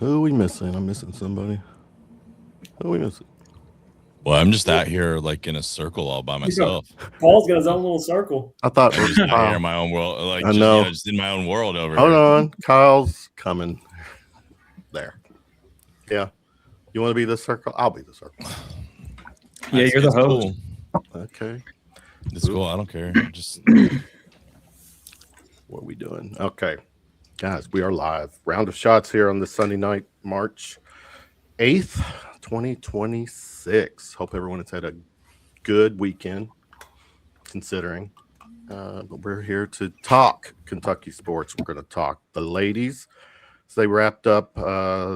Who are we missing? I'm missing somebody. Who are we missing? Well, I'm just out here like in a circle all by myself. Paul's got his own little circle. I thought I'm just out here Kyle. in my own world, like I just know. just in my own world over Hold here. on. Kyle's coming. There. Yeah. You want to be the circle? I'll be the circle. Yeah, you're the host. Cool. Okay. It's cool. I don't care. Just What are we doing? Okay. Guys, we are live. Round of shots here on this Sunday night, March 8th, 2026. Hope everyone has had a good weekend, considering. But we're here to talk Kentucky sports. We're going to talk the ladies. So they wrapped up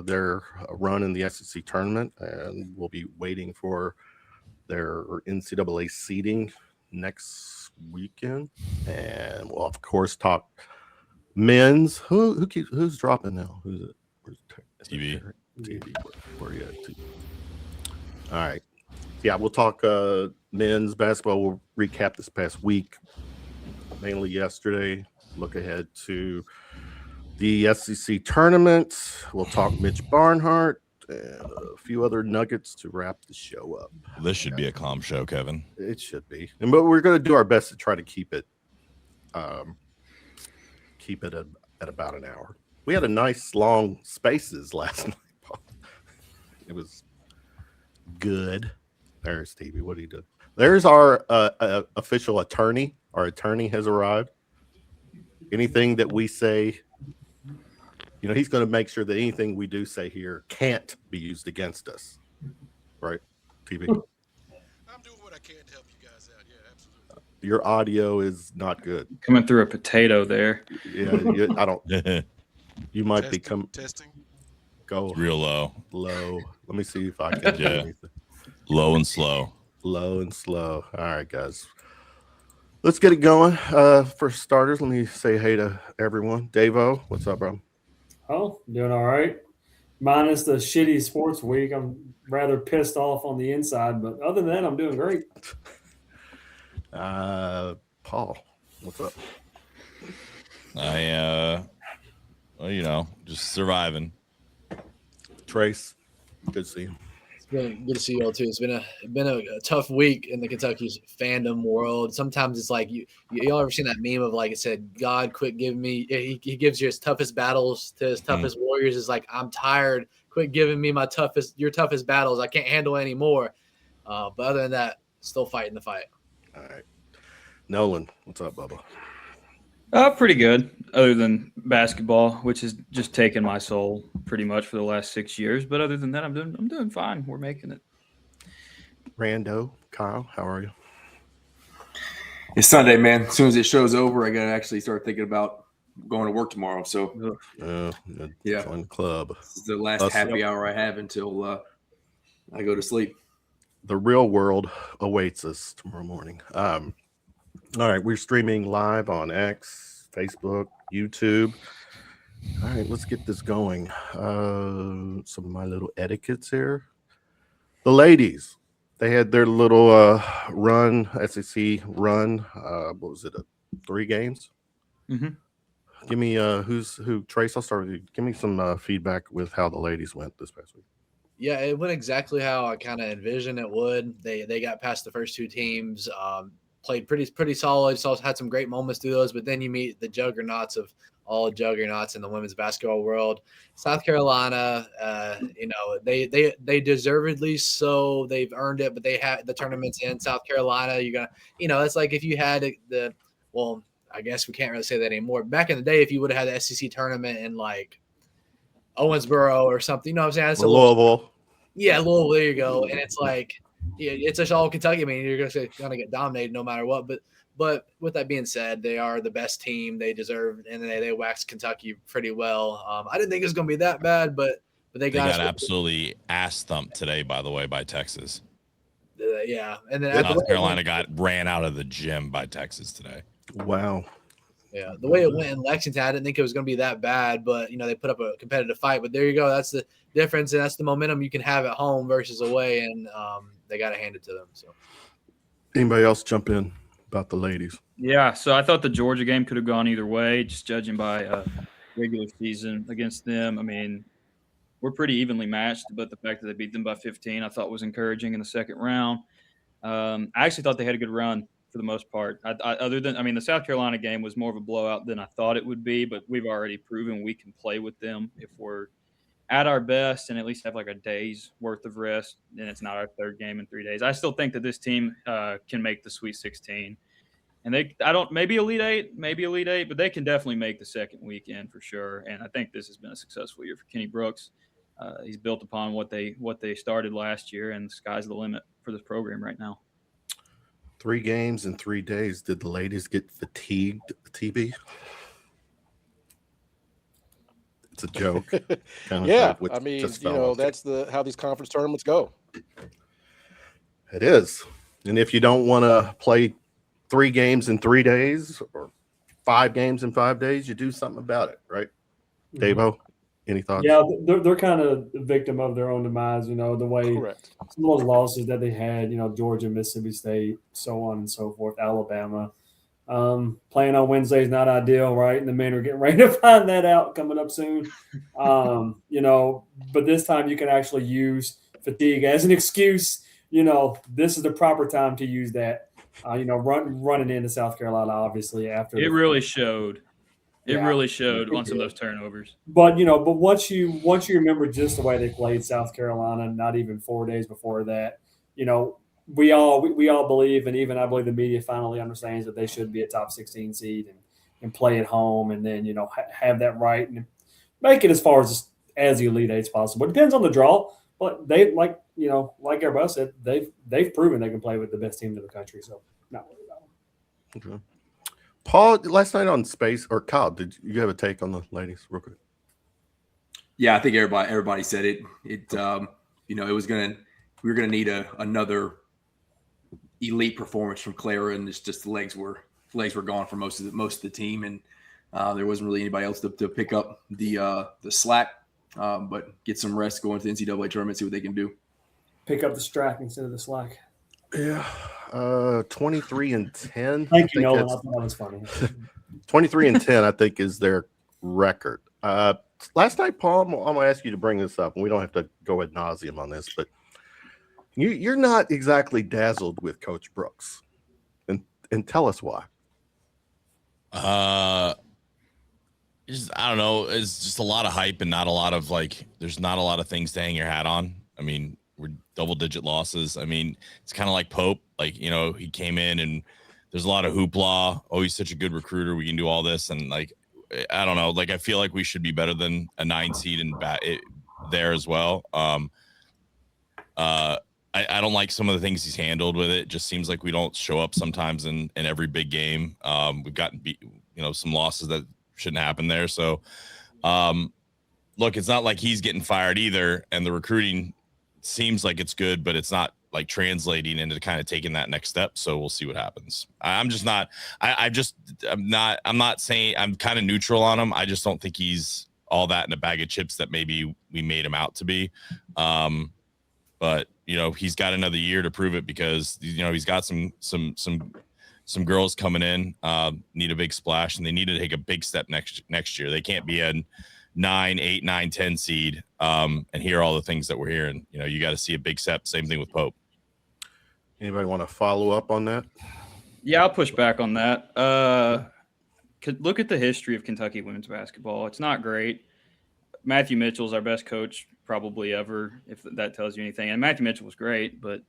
their run in the SEC tournament, and we'll be waiting for their NCAA seeding next weekend. And we'll, of course, talk men's. Who's dropping now? Who's it? Where's TV. TV. Where are you at? TV? All right. Yeah, we'll talk men's basketball. We'll recap this past week, mainly yesterday. Look ahead to the SEC tournament. We'll talk Mitch Barnhart and a few other nuggets to wrap the show up. this should be a calm show, Kevin. It should be, but we're going to do our best to try to keep it at about an hour. We had a nice long spaces last night, Paul. It was good. There's Stevie. What do you do? There's our official attorney. Our attorney has arrived. Anything that we say, he's going to make sure that anything we do say here can't be used against us. Right, TV? I'm doing what I can to help you guys out. Yeah, absolutely. Your audio is not good. Coming through a potato there. Yeah, I don't. You might Testing. Go Real low. low. Let me see if I can do Yeah. anything. Low and slow. Low and slow. All right, guys. Let's get it going. For starters, let me say hey to everyone. Davo, what's up, bro? Oh, doing all right. Minus the shitty sports week. I'm rather pissed off on the inside, but other than that, I'm doing great. Paul, what's up? Just surviving. Trace, good to see you. It's been good to see you all too. It's been a tough week in the Kentucky fandom world. Sometimes it's like y'all ever seen that meme of like it said, God quit giving me. He gives you his toughest battles to his toughest warriors. It's like I'm tired. Quit giving me your toughest battles. I can't handle anymore. But other than that, still fighting the fight. All right, Nolan, what's up, Bubba? Pretty good, other than basketball, which has just taken my soul pretty much for the last 6 years. But other than that, I'm doing fine. We're making it. Rando, Kyle, how are you? It's Sunday, man. As soon as it show's over, I gotta actually start thinking about going to work tomorrow. So Yeah, join the club. this is the last happy hour I have until I go to sleep. The real world awaits us tomorrow morning. All right, we're streaming live on X, Facebook, YouTube. All right, let's get this going. Some of my little etiquettes here. The ladies, they had their little run, SEC run. What was it? 3 games? Mm-hmm. Give me who? Trace, I'll start with you. Give me some feedback with how the ladies went this past week. Yeah, it went exactly how I kind of envisioned it would. They got past the first 2 teams. Played pretty solid. So had some great moments through those, but then you meet the juggernauts of all juggernauts in the women's basketball world. South Carolina, they deservedly so. They've earned it, but they have the tournaments in South Carolina. You're gonna, it's like if you had I guess we can't really say that anymore. Back in the day, if you would have had the SEC tournament in like Owensboro or something, you know what I'm saying? It's Louisville. Yeah, Louisville. There you go. And it's like, yeah, it's just all Kentucky. I mean, you're gonna get dominated no matter what. But with that being said, they are the best team. They deserve, and they waxed Kentucky pretty well. I didn't think it was gonna be that bad, but they got absolutely ass thumped today, by the way, by Texas. Yeah, and then South Carolina ran out of the gym by Texas today. Wow. Yeah, the way it went in Lexington, I didn't think it was going to be that bad, but they put up a competitive fight. But there you go, that's the difference, and that's the momentum you can have at home versus away, and they got to hand it to them. So, anybody else jump in about the ladies? Yeah, so I thought the Georgia game could have gone either way, just judging by regular season against them. I mean, we're pretty evenly matched. But the fact that they beat them by 15, I thought was encouraging in the second round. I actually thought they had a good run for the most part. The South Carolina game was more of a blowout than I thought it would be, but we've already proven we can play with them if we're at our best and at least have like a day's worth of rest, and it's not our third game in 3 days. I still think that this team can make the Sweet 16. And maybe Elite Eight, but they can definitely make the second weekend for sure. And I think this has been a successful year for Kenny Brooks. He's built upon what they started last year, and the sky's the limit for this program right now. 3 games in 3 days. Did the ladies get fatigued, TB? It's a joke. Yeah, I mean, that's how these conference tournaments go. It is. And if you don't want to play 3 games in 3 days or 5 games in 5 days, you do something about it, right? Davo, any thoughts? Yeah, they're kind of the victim of their own demise, the way Correct. some of those losses that they had, Georgia, Mississippi State, so on and so forth, Alabama. Playing on Wednesday is not ideal, right? And the men are getting ready to find that out coming up soon. But this time you can actually use fatigue as an excuse. This is the proper time to use that. Running into South Carolina, obviously, after it really showed. It really showed on some of those turnovers. But once you remember just the way they played South Carolina, not even 4 days before that, we all believe, and even I believe the media finally understands that they should be a top 16 seed and play at home, and then have that right and make it as far as the Elite Eight as possible. It depends on the draw, but they like everybody said, they've proven they can play with the best teams in the country. So not worried about them. Okay. Paul, last night on Space, or Kyle, did you have a take on the ladies real quick? Yeah, I think everybody said it. We were gonna need another elite performance from Clara, and just the legs were gone for most of the team, and there wasn't really anybody else to pick up the slack. But get some rest, going to the NCAA tournament, see what they can do. Pick up the slack instead of the slack. Yeah, 23-10. Thank you, Nolan. I thought that was funny. 23-10, I think, is their record. Last night, Paul, I'm going to ask you to bring this up, and we don't have to go ad nauseum on this, but you're not exactly dazzled with Coach Brooks, and tell us why. I don't know. It's just a lot of hype and not a lot of there's not a lot of things to hang your hat on. I mean, we're double-digit losses. I mean, it's kind of like Pope. He came in and there's a lot of hoopla. Oh, he's such a good recruiter. We can do all this. And I don't know. I feel like we should be better than a 9 seed and there as well. I don't like some of the things he's handled with it. It just seems like we don't show up sometimes in every big game. We've gotten some losses that shouldn't happen there. So, look, it's not like he's getting fired either. And the recruiting seems like it's good, but it's not translating into kind of taking that next step. So we'll see what happens. I'm not saying I'm kind of neutral on him. I just don't think he's all that in a bag of chips that maybe we made him out to be. But he's got another year to prove it, because he's got some girls coming in, need a big splash, and they need to take a big step next year. They can't be a 9, 8, 9, 10 seed and hear all the things that we're hearing. You got to see a big step. Same thing with Pope. Anybody want to follow up on that? Yeah, I'll push back on that. Look at the history of Kentucky women's basketball. It's not great. Matthew Mitchell's our best coach probably ever, if that tells you anything. And Matthew Mitchell was great, but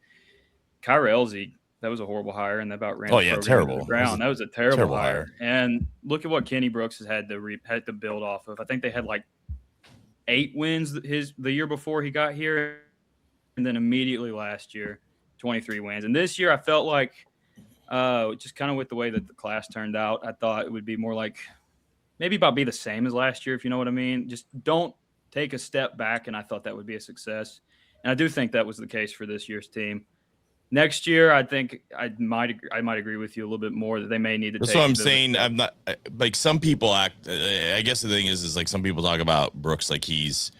Kyra Elzy, that was a horrible hire, and they about ran. Oh yeah, terrible. That was a terrible hire. And look at what Kenny Brooks has had to build off of. I think they had 8 wins the year before he got here, and then immediately last year, 23 wins. And this year, I felt like just kind of with the way that the class turned out, I thought it would be more maybe about be the same as last year, if you know what I mean. Just don't take a step back, and I thought that would be a success. And I do think that was the case for this year's team. Next year, I think I might agree with you a little bit more that they may need to. That's what I'm saying. I'm not some people act. I guess the thing is some people talk about Brooks like he's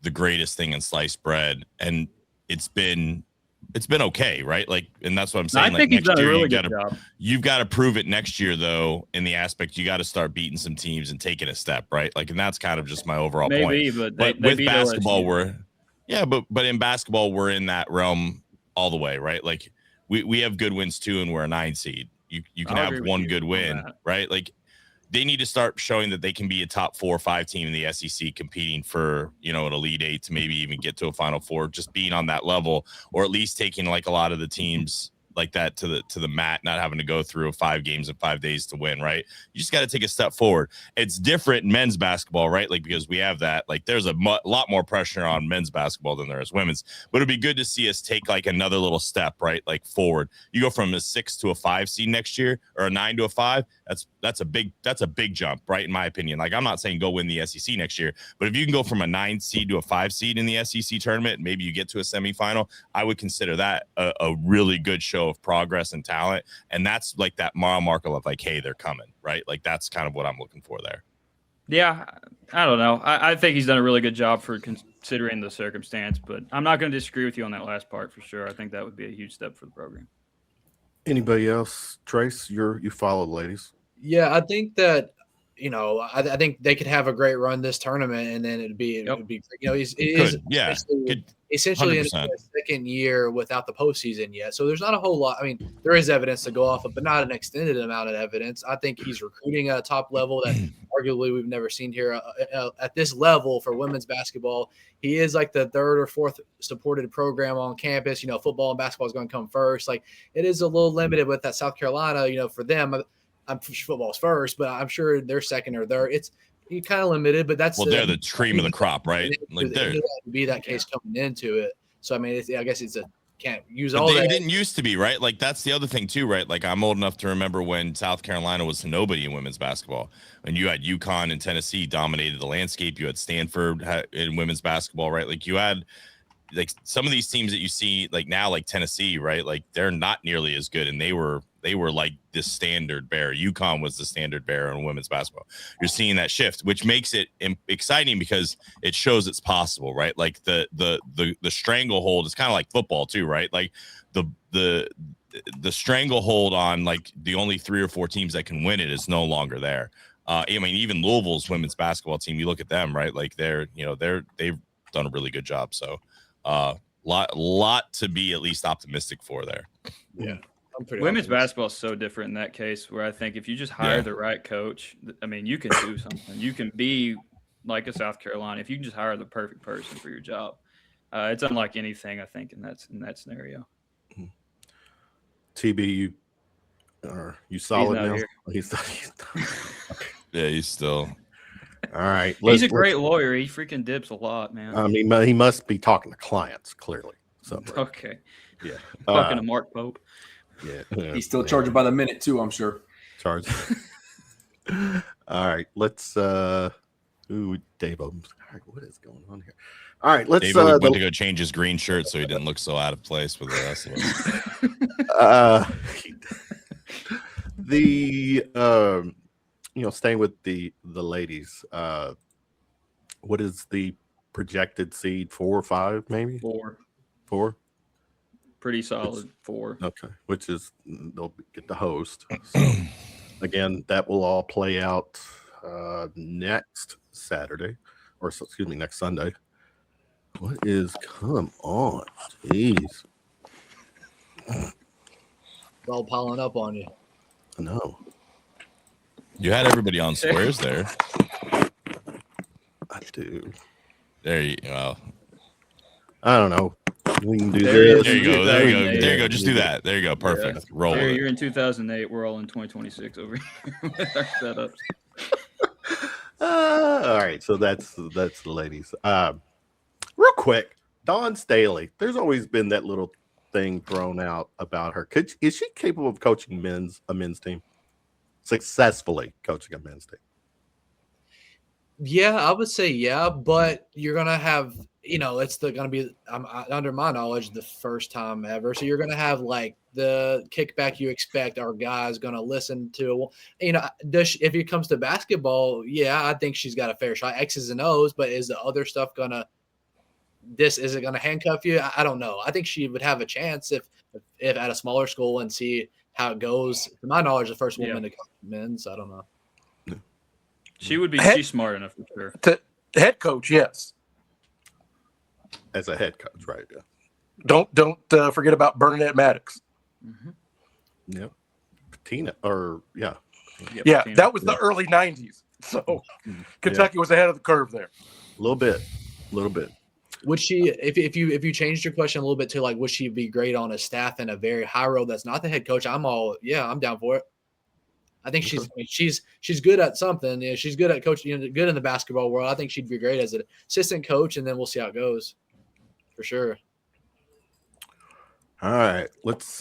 the greatest thing in sliced bread, and it's been it's been okay, right? Like, and that's what I'm No, saying. I think he's next done a year, really good job. you've got to prove it next year, though, in the aspect you got to start beating some teams and taking a step, right? Like, and that's kind of just my overall point. Maybe, but they with beat basketball, OSU. but in basketball, we're in that realm all the way, right? Like, we have good wins too, and we're a 9 seed. You can I'll have agree with one you good on win, that. right? Like, they need to start showing that they can be a top 4 or 5 team in the SEC, competing for, an Elite 8 to maybe even get to a Final Four, just being on that level, or at least taking like a lot of the teams like that to the mat, not having to go through 5 games in 5 days to win, right? You just got to take a step forward. It's different in men's basketball, right? Like, because we have that, like, there's a lot more pressure on men's basketball than there is women's, but it'd be good to see us take like another little step, right? Like, forward. You go from a 6 to a 5 seed next year, or a 9 to a 5. That's a big jump, right? In my opinion. Like, I'm not saying go win the SEC next year, but if you can go from a 9 seed to a 5 seed in the SEC tournament, and maybe you get to a semifinal, I would consider that a really good show of progress and talent. And that's like that mile marker of like, hey, they're coming, right? Like, that's kind of what I'm looking for there. Yeah, I don't know. I think he's done a really good job for considering the circumstance, but I'm not going to disagree with you on that last part for sure. I think that would be a huge step for the program. Anybody else? Trace, you follow the ladies. Yeah, I think that I think they could have a great run this tournament, and then it'd be essentially in his 2nd year without the postseason yet. So there's not a whole lot. I mean, there is evidence to go off of, but not an extended amount of evidence. I think he's recruiting at a top level that arguably we've never seen here at this level for women's basketball. He is like the 3rd or 4th supported program on campus. Football and basketball is going to come first. Like, it is a little limited with that South Carolina. For them, I'm football's first, but I'm sure they're 2nd or 3rd. It's kind of limited, but that's they're the cream of the crop, right? Like, they're be that case coming into it. So I mean, I guess can't use but all they that. Didn't used to be, right? Like, that's the other thing too, right? Like, I'm old enough to remember when South Carolina was nobody in women's basketball, and you had UConn and Tennessee dominated the landscape. You had Stanford in women's basketball, right? Like, you had like some of these teams that you see like now, like Tennessee, right? Like, they're not nearly as good, and they were like the standard bearer. UConn was the standard bearer in women's basketball. You're seeing that shift, which makes it exciting because it shows it's possible, right? Like, the stranglehold is kind of like football too, right? Like, the stranglehold on like the only 3 or 4 teams that can win it is no longer there. I mean, even Louisville's women's basketball team, you look at them, right? Like, they've done a really good job. So lot to be at least optimistic for there. Yeah. Women's basketball is so different in that case, where I think if you just hire the right coach, I mean, you can do something. You can be like a South Carolina if you can just hire the perfect person for your job. It's unlike anything, I think, in that scenario. TB, you solid now? He's yeah, he's still. All right. He's a great lawyer. He freaking dips a lot, man. I mean, he must be talking to clients, clearly. Okay. Yeah. Talking to Mark Pope. Yeah. He's still charging by the minute too, I'm sure. Charge. All right. Let's Dave. All right, what is going on here? All right, let's David went to go change his green shirt so he didn't look so out of place with the rest of us. Staying with the ladies, what is the projected seed? 4 or 5, maybe? 4. Pretty solid 4. Okay, which is they'll get the host. So again, that will all play out next Saturday, or excuse me, next Sunday. What is? Come on, jeez. All piling up on you. I know. You had everybody on squares there. I do. There you go. I don't know. We can do this. There you go. There you go. There you go. Just do that. There you go. Perfect. Yeah. Roll it. You're in 2008. We're all in 2026 over here with our setups. All right. So that's the ladies. Real quick, Dawn Staley. There's always been that little thing thrown out about her. Is she capable of coaching a men's team? Successfully coaching a men's team? Yeah, I would say yeah, but you're gonna have, it's gonna be under my knowledge the first time ever. So you're gonna have like the kickback you expect. Our guys gonna listen to, if it comes to basketball, yeah, I think she's got a fair shot, X's and O's. But is the other stuff gonna this isn't going to handcuff you. I don't know. I think she would have a chance if at a smaller school and see how it goes. To my knowledge, the first woman to coach men's. I don't know. She would be. She's smart enough for sure. The head coach, yes. As a head coach, right? Yeah. Don't forget about Bernadette Maddox. Mm-hmm. Yep. Patina, or yeah. Yep, Yeah, Tina. that was the early 90s. So Kentucky was ahead of the curve there. A little bit. Would she, if you changed your question a little bit to like, would she be great on a staff in a very high role that's not the head coach? I'm down for it. I think she's good at something. Yeah, she's good at coaching, good in the basketball world. I think she'd be great as an assistant coach, and then we'll see how it goes, for sure. All right, let's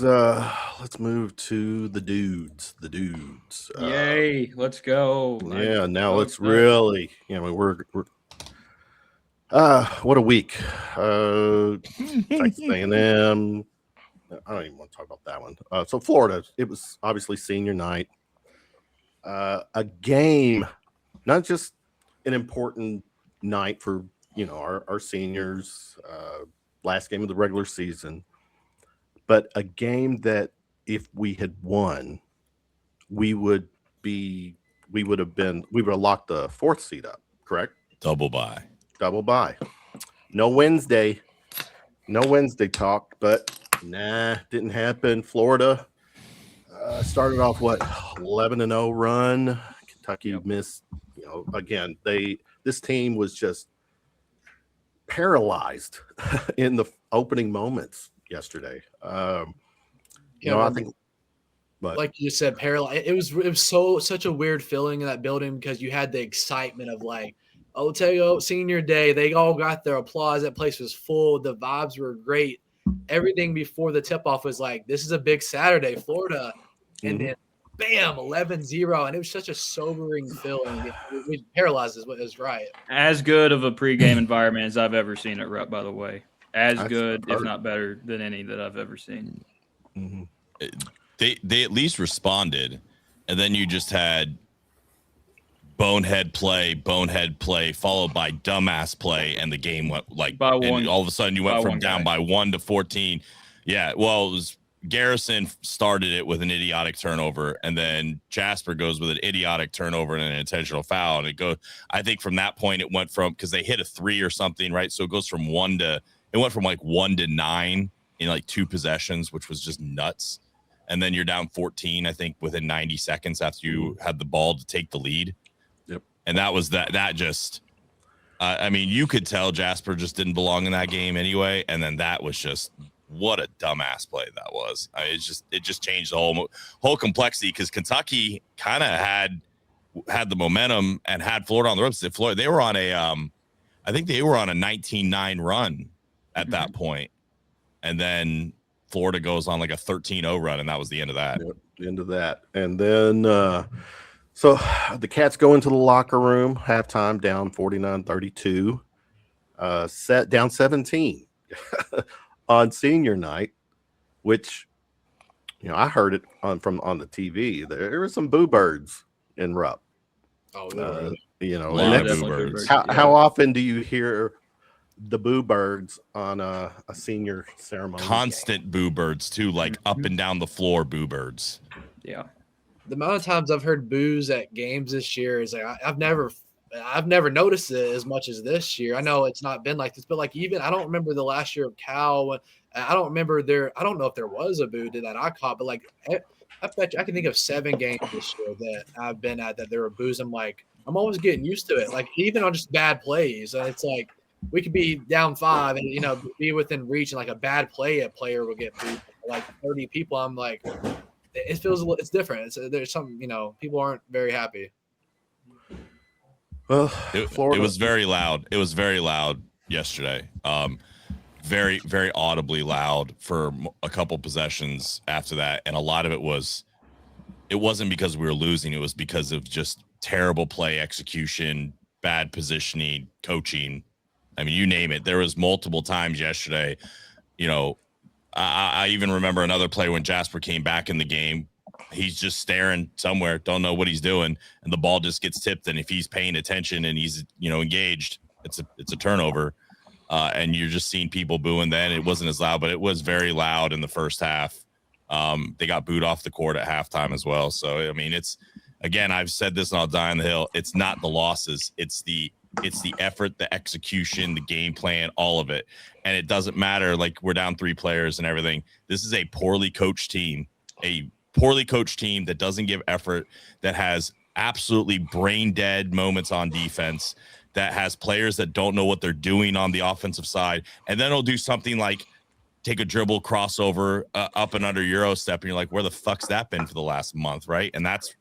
move to the dudes. Yay! Let's go. Yeah, now let's really. We're what a week. Texas A&M. I don't even want to talk about that one. So Florida, it was obviously senior night. A game, not just an important night for our seniors. Last game of the regular season, but a game that if we had won, we would have locked the 4th seed up. Correct? Double bye. No Wednesday talk, but didn't happen. Florida started off 11-0 run. Kentucky missed. Again, this team was just paralyzed in the opening moments yesterday. I think. But like you said, paralyzed. It was such a weird feeling in that building because you had the excitement of like, Otego senior day. They all got their applause. That place was full. The vibes were great. Everything before the tip-off was like, this is a big Saturday, Florida. And then, bam, 11-0. And it was such a sobering feeling. We paralyzed is right. As good of a pregame environment as I've ever seen at Rupp, by the way. As good, if not better, than any that I've ever seen. Mm-hmm. They at least responded. And then you just had bonehead play, followed by dumbass play, and the game went like by one. And all of a sudden, you went from down by 1 to 14. Yeah, well, it was Garrison started it with an idiotic turnover, and then Jasper goes with an idiotic turnover and an intentional foul, and it goes. I think from that point, it went from because they hit a 3 or something, right? So it goes from 1 to 9 in like 2 possessions, which was just nuts. And then you're down 14, I think, within 90 seconds after you had the ball to take the lead. And that was that just, I mean, you could tell Jasper just didn't belong in that game anyway. And then that was just, what a dumbass play that was. It just changed the whole complexity because Kentucky kind of had the momentum and had Florida on the ropes. Florida, they were on I think they were on a 19-9 run at that point. And then Florida goes on like a 13-0 run, and that was the end of that. End of that. And then, so the Cats go into the locker room, halftime down 49-32, set down 17 on senior night, which, I heard it on the TV. There were some boo birds in Rupp. Oh, and that's, boo birds. How often do you hear the boo birds on a senior ceremony? Constant boo birds too, like up and down the floor boo birds. Yeah. The amount of times I've heard boos at games this year is like I've never noticed it as much as this year. I know it's not been like this, but like even I don't remember the last year of Cal. I don't remember I don't know if there was a boo that I caught, but like I bet you I can think of 7 games this year that I've been at that there were boos. I'm always getting used to it. Like even on just bad plays, it's like we could be down 5 and be within reach, and like a bad play, a player will get booed like 30 people. I'm like. It feels it's different. There's some, people aren't very happy. Well, it was very loud. It was very loud yesterday. Very, very audibly loud for a couple possessions after that. And a lot of it wasn't because we were losing. It was because of just terrible play execution, bad positioning, coaching. I mean, you name it. There was multiple times yesterday, I even remember another play when Jasper came back in the game. He's just staring somewhere, don't know what he's doing, and the ball just gets tipped. And if he's paying attention and he's engaged, it's a turnover. and you're just seeing people booing. Then it wasn't as loud, but it was very loud in the first half. They got booed off the court at halftime as well. So I mean, it's, again, I've said this and I'll die on the hill. It's not the losses. It's the effort, the execution, the game plan, all of it. And it doesn't matter. Like, we're down 3 players and everything. This is a poorly coached team that doesn't give effort, that has absolutely brain dead moments on defense, that has players that don't know what they're doing on the offensive side. And then it'll do something like take a dribble, crossover, up and under Euro step. And you're like, where the fuck's that been for the last month? Right. And that's,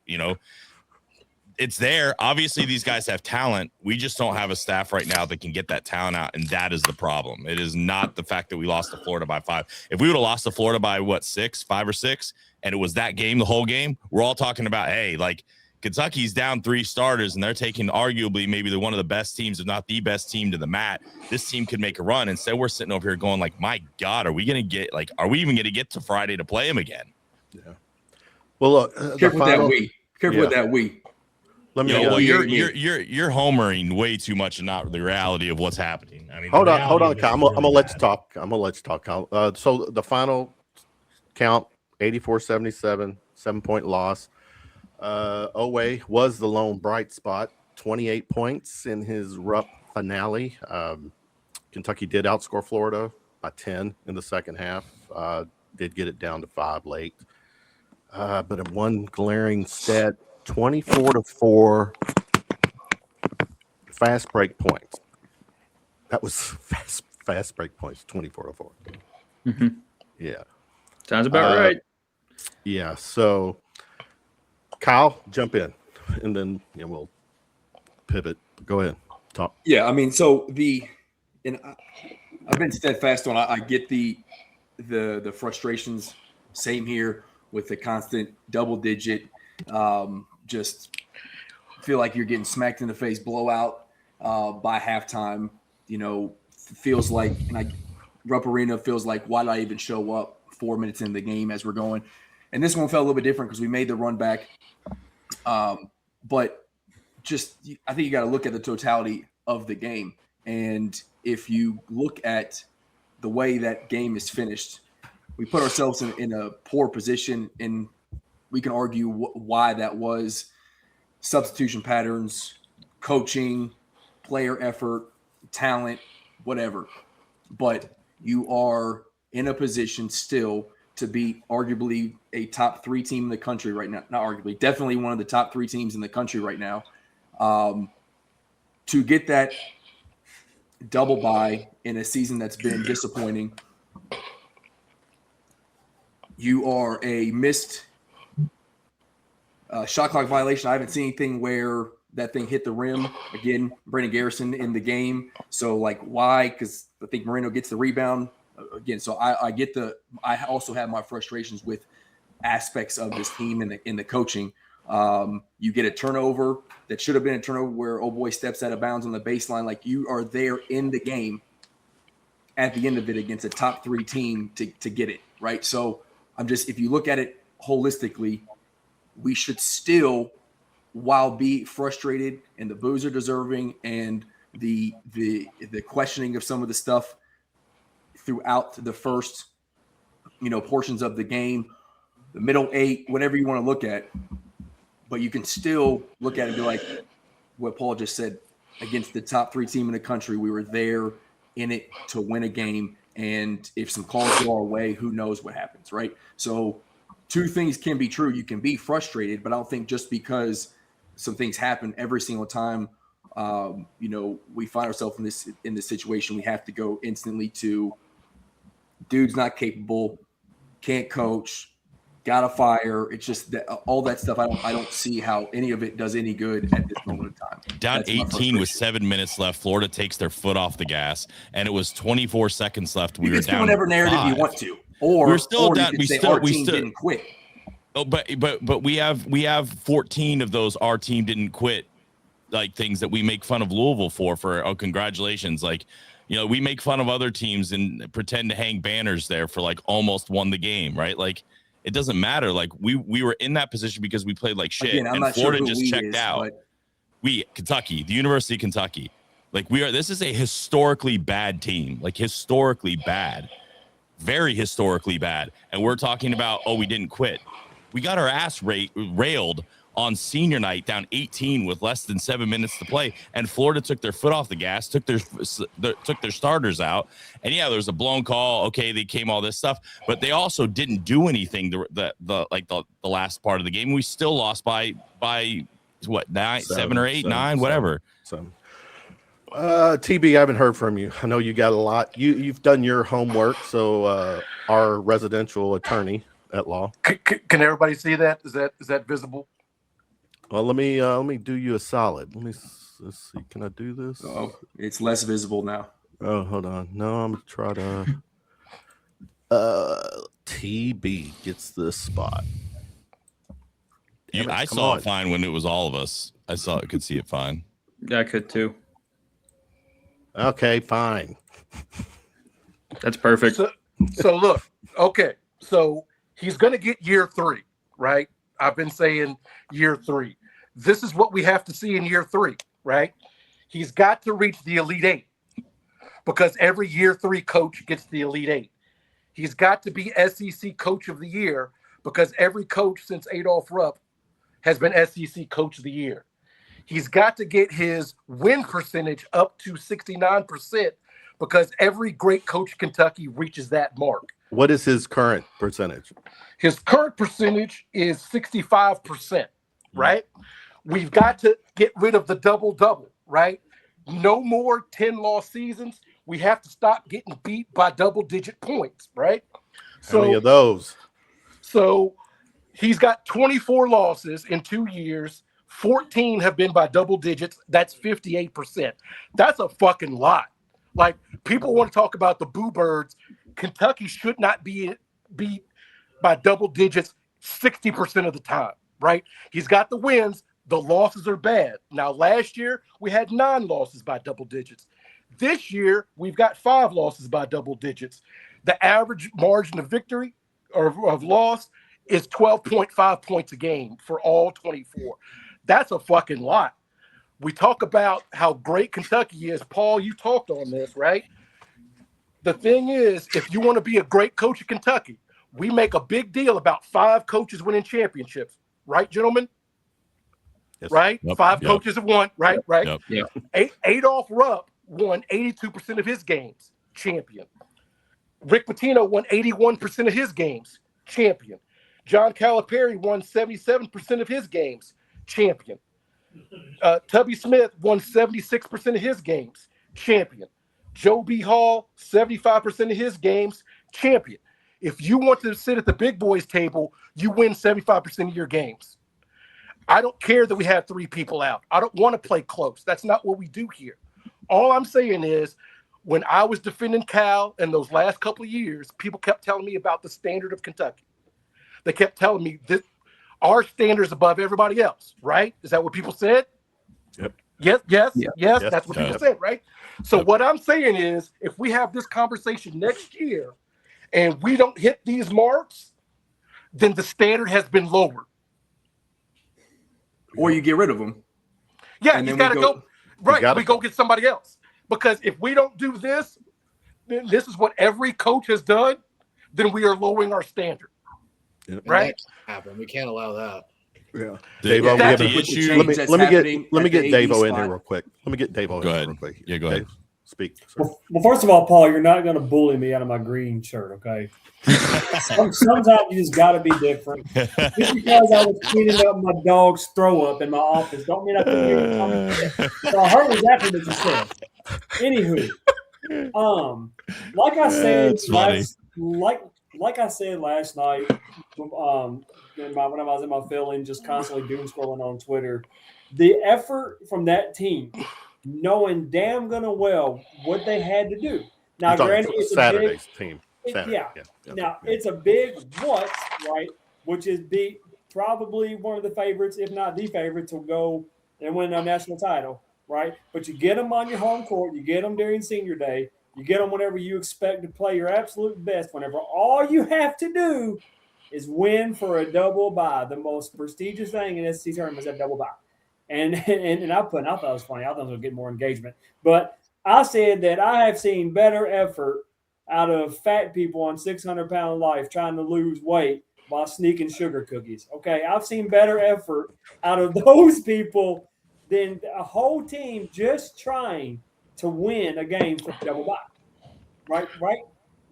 it's there. Obviously, these guys have talent. We just don't have a staff right now that can get that talent out, and that is the problem. It is not the fact that we lost to Florida by 5. If we would have lost to Florida by 5 or 6, and it was that game, the whole game, we're all talking about, hey, like, Kentucky's down 3 starters, and they're taking arguably maybe one of the best teams, if not the best team, to the mat. This team could make a run. Instead, we're sitting over here going, like, my God, are we even going to get to Friday to play him again? Yeah. Well, look, Careful with that we. Let me. You're homering way too much and not the reality of what's happening. I mean, hold on, Kyle. I'm gonna let you talk. Kyle. So the final count: 84-77, 7-point loss. Owe was the lone bright spot, 28 points in his rough finale. Kentucky did outscore Florida by 10 in the second half. Did get it down to 5 late, but in one glaring stat. 24-4 fast break points. That was fast break points. 24-4. Mm-hmm. Yeah, sounds about right. Yeah. So, Kyle, jump in, and then we'll pivot. Go ahead, talk. Yeah, I mean, so I've been steadfast on. I get the frustrations. Same here with the constant double-digit. Just feel like you're getting smacked in the face, blowout by halftime. Feels like Rupp Arena feels like, why did I even show up 4 minutes in the game as we're going? And this one felt a little bit different because we made the run back. But I think you got to look at the totality of the game. And if you look at the way that game is finished, we put ourselves in a poor position, and we can argue why that was. Substitution patterns, coaching, player effort, talent, whatever. But you are in a position still to be arguably a top 3 team in the country right now. Not arguably, definitely one of the top 3 teams in the country right now. To get that double bye in a season that's been disappointing, you are a missed shot clock violation. I haven't seen anything where that thing hit the rim. Again, Brandon Garrison in the game. So, why? Because I think Moreno gets the rebound again. So I also have my frustrations with aspects of this team in the coaching. You get a turnover that should have been a turnover where boy steps out of bounds on the baseline. Like, you are there in the game at the end of it against a top 3 team to get it, right? So if you look at it holistically, we should still, while be frustrated, and the boos are deserving, and the questioning of some of the stuff throughout the first, portions of the game, the middle 8, whatever you want to look at, but you can still look at it and be like what Paul just said, against the top 3 team in the country, we were there in it to win a game, and if some calls go our way, who knows what happens, right? So 2 things can be true. You can be frustrated, but I don't think just because some things happen every single time, we find ourselves in this situation, we have to go instantly to dude's not capable, can't coach, got to fire. It's just that all that stuff. I don't see how any of it does any good at this moment in time. Down 18 with 7 minutes left. Florida takes their foot off the gas, and it was 24 seconds left. We were down. Whatever narrative 5. You want to. Or we're still or down. We still didn't quit. Oh, but we have 14 of those. Our team didn't quit, like, things that we make fun of Louisville for congratulations. Like, we make fun of other teams and pretend to hang banners there for almost won the game, right? Like, it doesn't matter. Like, we were in that position because we played like shit. Again, and Florida just checked out. Kentucky, the University of Kentucky. Like this is a historically bad team, like historically bad, very historically bad. And we're talking about, oh, we didn't quit. We got our ass railed on senior night, down 18 with less than 7 minutes to play, and Florida took their foot off the gas, took their starters out, and yeah, there was a blown call. Okay, they came all this stuff, but they also didn't do anything. The last part of the game, we still lost by what, 7 or 8, 9, whatever. TB, I haven't heard from you. I know you got a lot. You've done your homework, so our residential attorney at law. Can everybody see that? Is that visible? Well, let me do you a solid. Let's see. Can I do this? Oh, it's less visible now. Oh, hold on. No, I'm gonna try to. TB gets this spot. I saw it fine when it was all of us. I could see it fine. Yeah, I could too. Okay, fine. That's perfect. So look, okay. So he's going to get year 3, right? I've been saying year 3. This is what we have to see in year 3, right? He's got to reach the Elite 8 because every year 3 coach gets the Elite 8. He's got to be SEC Coach of the Year because every coach since Adolph Rupp has been SEC Coach of the Year. He's got to get his win percentage up to 69% because every great coach in Kentucky reaches that mark. What is his current percentage? His current percentage is 65%, right? We've got to get rid of the double-double, right? No more 10-loss seasons. We have to stop getting beat by double-digit points, right? How many of those? So he's got 24 losses in 2 years. 14 have been by double digits. That's 58%. That's a fucking lot. Like, people want to talk about the Boo Birds. Kentucky should not be beat by double digits 60% of the time, right? He's got the wins. The losses are bad. Now, last year, we had 9 losses by double digits. This year, we've got 5 losses by double digits. The average margin of victory or of loss is 12.5 points a game for all 24. That's a fucking lot. We talk about how great Kentucky is. Paul, you talked on this, right? The thing is, if you want to be a great coach of Kentucky, we make a big deal about 5 coaches winning championships. Right, gentlemen? Yes. Right? Yep. 5 coaches have won. Right, right. Yep. Yeah. Adolph Rupp won 82% of his games. Champion. Rick Pitino won 81% of his games. Champion. John Calipari won 77% of his games. Champion. Tubby Smith won 76% of his games. Champion. Joe B. Hall, 75% of his games. Champion. If you want to sit at the big boys table, you win 75% of your games. I don't care that we have 3 people out. I don't want to play close. That's not what we do here. All I'm saying is, when I was defending Cal in those last couple of years, people kept telling me about the standard of Kentucky. They kept telling me that our standard is above everybody else, right? Is that what people said? Yep. Yes. Yep. That's what people said, right? So what I'm saying is, if we have this conversation next year and we don't hit these marks, then the standard has been lowered. Or you get rid of them. Yeah, And you then got to go. Right, we go get somebody else. Because if we don't do this, then this is what every coach has done, then we are lowering our standard. Yep. Right? That can't happen. We can't allow that. Yeah. The Davo, let me get Davo in here real quick. Let me get Davo Go in ahead. real quick. Yeah, go ahead. Dave, speak. Sir. Well, first of all, Paul, you're not going to bully me out of my green shirt, okay? Sometimes you just got to be different. Just because I was cleaning up my dog's throw up in my office, don't mean I couldn't hear you coming. So I heard exactly what you said. Anywho, like I said, That's funny. like I said last night, when I was in my feeling, just constantly doom scrolling on Twitter, the effort from that team, knowing damn gonna well what they had to do. Now, granted, it's Saturday's a big, team. it- Saturday. yeah. Now it's a big what, right? Which is probably one of the favorites, if not the favorite, to go and win a national title, right? But you get them on your home court, you get them during senior day, you get them whenever you expect to play your absolute best. Whenever all you have to do is win for a double bye, the most prestigious thing in SEC tournament is a double bye. And I thought it was funny. I thought it was going to get more engagement. But I said that I have seen better effort out of fat people on 600-pound life trying to lose weight by sneaking sugar cookies. Okay, I've seen better effort out of those people than a whole team just trying to win a game for the double bye. Right?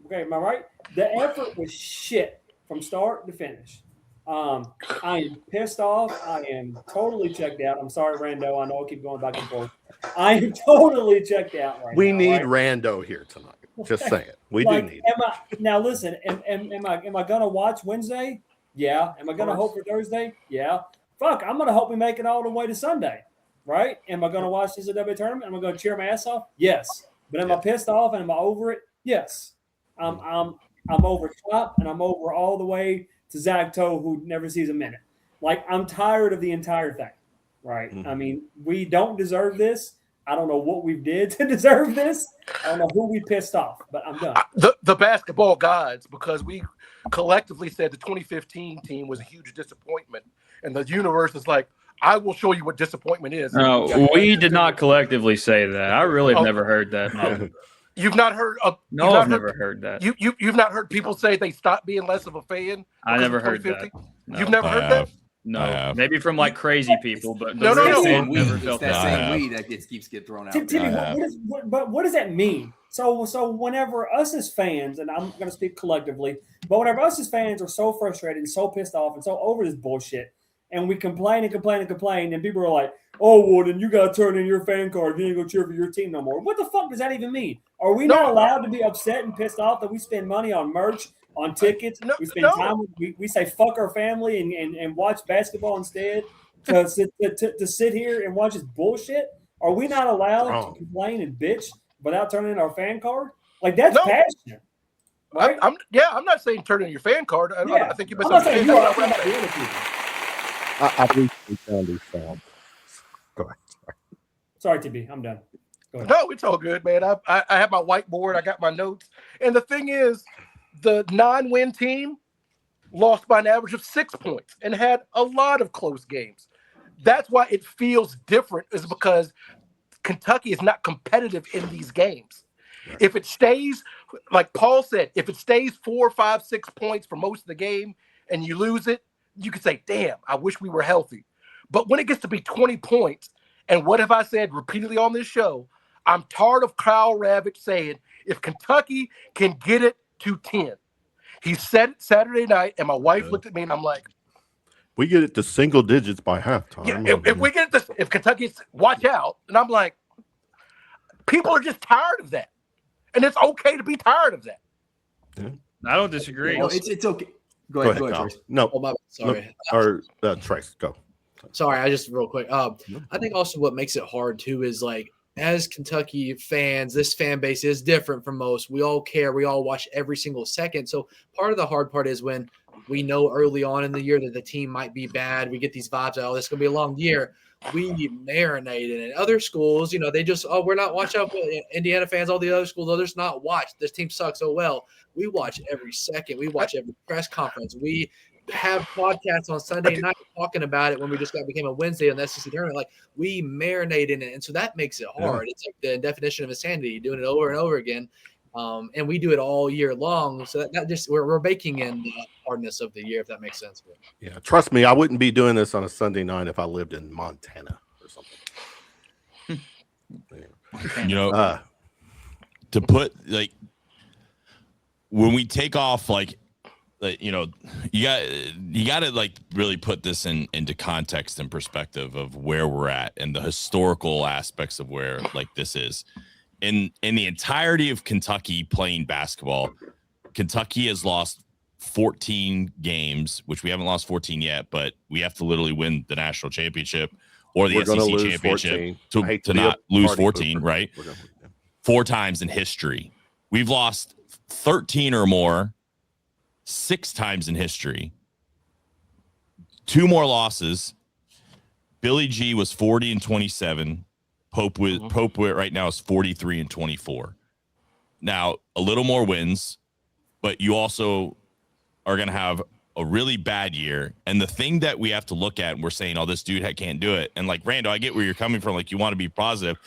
Okay, am I right? The effort was shit from start to finish. I am pissed off. I am totally checked out. I'm sorry, Rando. I know I keep going back and forth. I am totally checked out right now. We need right? Rando here tonight. Just saying. We Like, do need now listen, am I gonna watch Wednesday? Yeah. Am I gonna hope for Thursday? Yeah. Fuck, I'm gonna hope we make it all the way to Sunday. Right? Am I gonna watch this NCAA tournament? Am I gonna cheer my ass off? Yes. But am I pissed off and am I over it? Yes. I'm over top and I'm over all the way to Zach Toe, who never sees a minute. Like, I'm tired of the entire thing. Right? I mean, we don't deserve this. I don't know what we did to deserve this. I don't know who we pissed off, but I'm done. The basketball gods, because we collectively said the 2015 team was a huge disappointment, and the universe is like, I will show you what disappointment is. No, we did not collectively say that. I really have never heard that. No. You've not heard? No, I've never heard that. You've not heard people say they stopped being less of a fan? I never heard that. No. You've never heard that? No, maybe from like crazy people, but No. It's never that felt same weed that keeps getting thrown out. Timmy, what does that mean? So whenever us as fans, and I'm going to speak collectively, but whenever us as fans are so frustrated and so pissed off and so over this bullshit, and we complain and complain and complain, and people are like, "Oh, well, then you got to turn in your fan card. You ain't going to cheer for your team no more." What the fuck does that even mean? Are we not allowed to be upset and pissed off that we spend money on merch, on tickets? We spend time. We say fuck our family and watch basketball instead to sit here and watch this bullshit. Are we not allowed to complain and bitch without turning in our fan card? Like, that's passionate. Right? I'm not saying turn in your fan card. I think you I'm not saying you are. I recently found these sounds. Go ahead. Sorry, TB. I'm done. Go ahead. No, it's all good, man. I have my whiteboard. I got my notes. And the thing is, the non-win team lost by an average of 6 points and had a lot of close games. That's why it feels different, is because Kentucky is not competitive in these games. Right. If it stays, like Paul said, if it stays 4, 5, 6 points for most of the game and you lose it, you could say, damn, I wish we were healthy. But when it gets to be 20 points, and what have I said repeatedly on this show? I'm tired of Kyle Ravitch saying, if Kentucky can get it to 10. He said it Saturday night, and my wife looked at me, and I'm like, we get it to single digits by halftime. Yeah, if we get this, if Kentucky's watch out, and I'm like, people are just tired of that. And it's okay to be tired of that. Yeah. I don't disagree. No, it's okay. Go ahead, Trace. No. Oh, sorry. Or Trace, go. Sorry, I just real quick. I think also what makes it hard too is, like, as Kentucky fans, this fan base is different from most. We all care. We all watch every single second. So part of the hard part is when we know early on in the year that the team might be bad. We get these vibes, oh, this is going to be a long year. We marinate in it. Other schools, they just, we're not watch out. Indiana fans, all the other schools, just not watch. This team sucks so well. We watch every second. We watch every press conference. We have podcasts on Sunday night talking about it when we just became a Wednesday on the SEC tournament. Like, we marinate in it. And so that makes it hard. Yeah. It's like the definition of insanity, doing it over and over again. And we do it all year long. So that just, we're baking in the hardness of the year, if that makes sense. Yeah. Trust me, I wouldn't be doing this on a Sunday night if I lived in Montana or something. To put, like, when we take off, like, you got to like really put this into context and perspective of where we're at and the historical aspects of where, like, this is in the entirety of Kentucky playing basketball. Kentucky has lost 14 games, which we haven't lost 14 yet, but we have to literally win the national championship or the SEC championship to not lose 14, right? 4 times in history. We've lost 13 or more 6 times in history. 2 more losses. Billy G was 40-27. Pope right now is 43-24. Now, a little more wins, but you also are going to have a really bad year. And the thing that we have to look at, and we're saying, oh, this dude can't do it. And like, Rando, I get where you're coming from. Like, you want to be positive.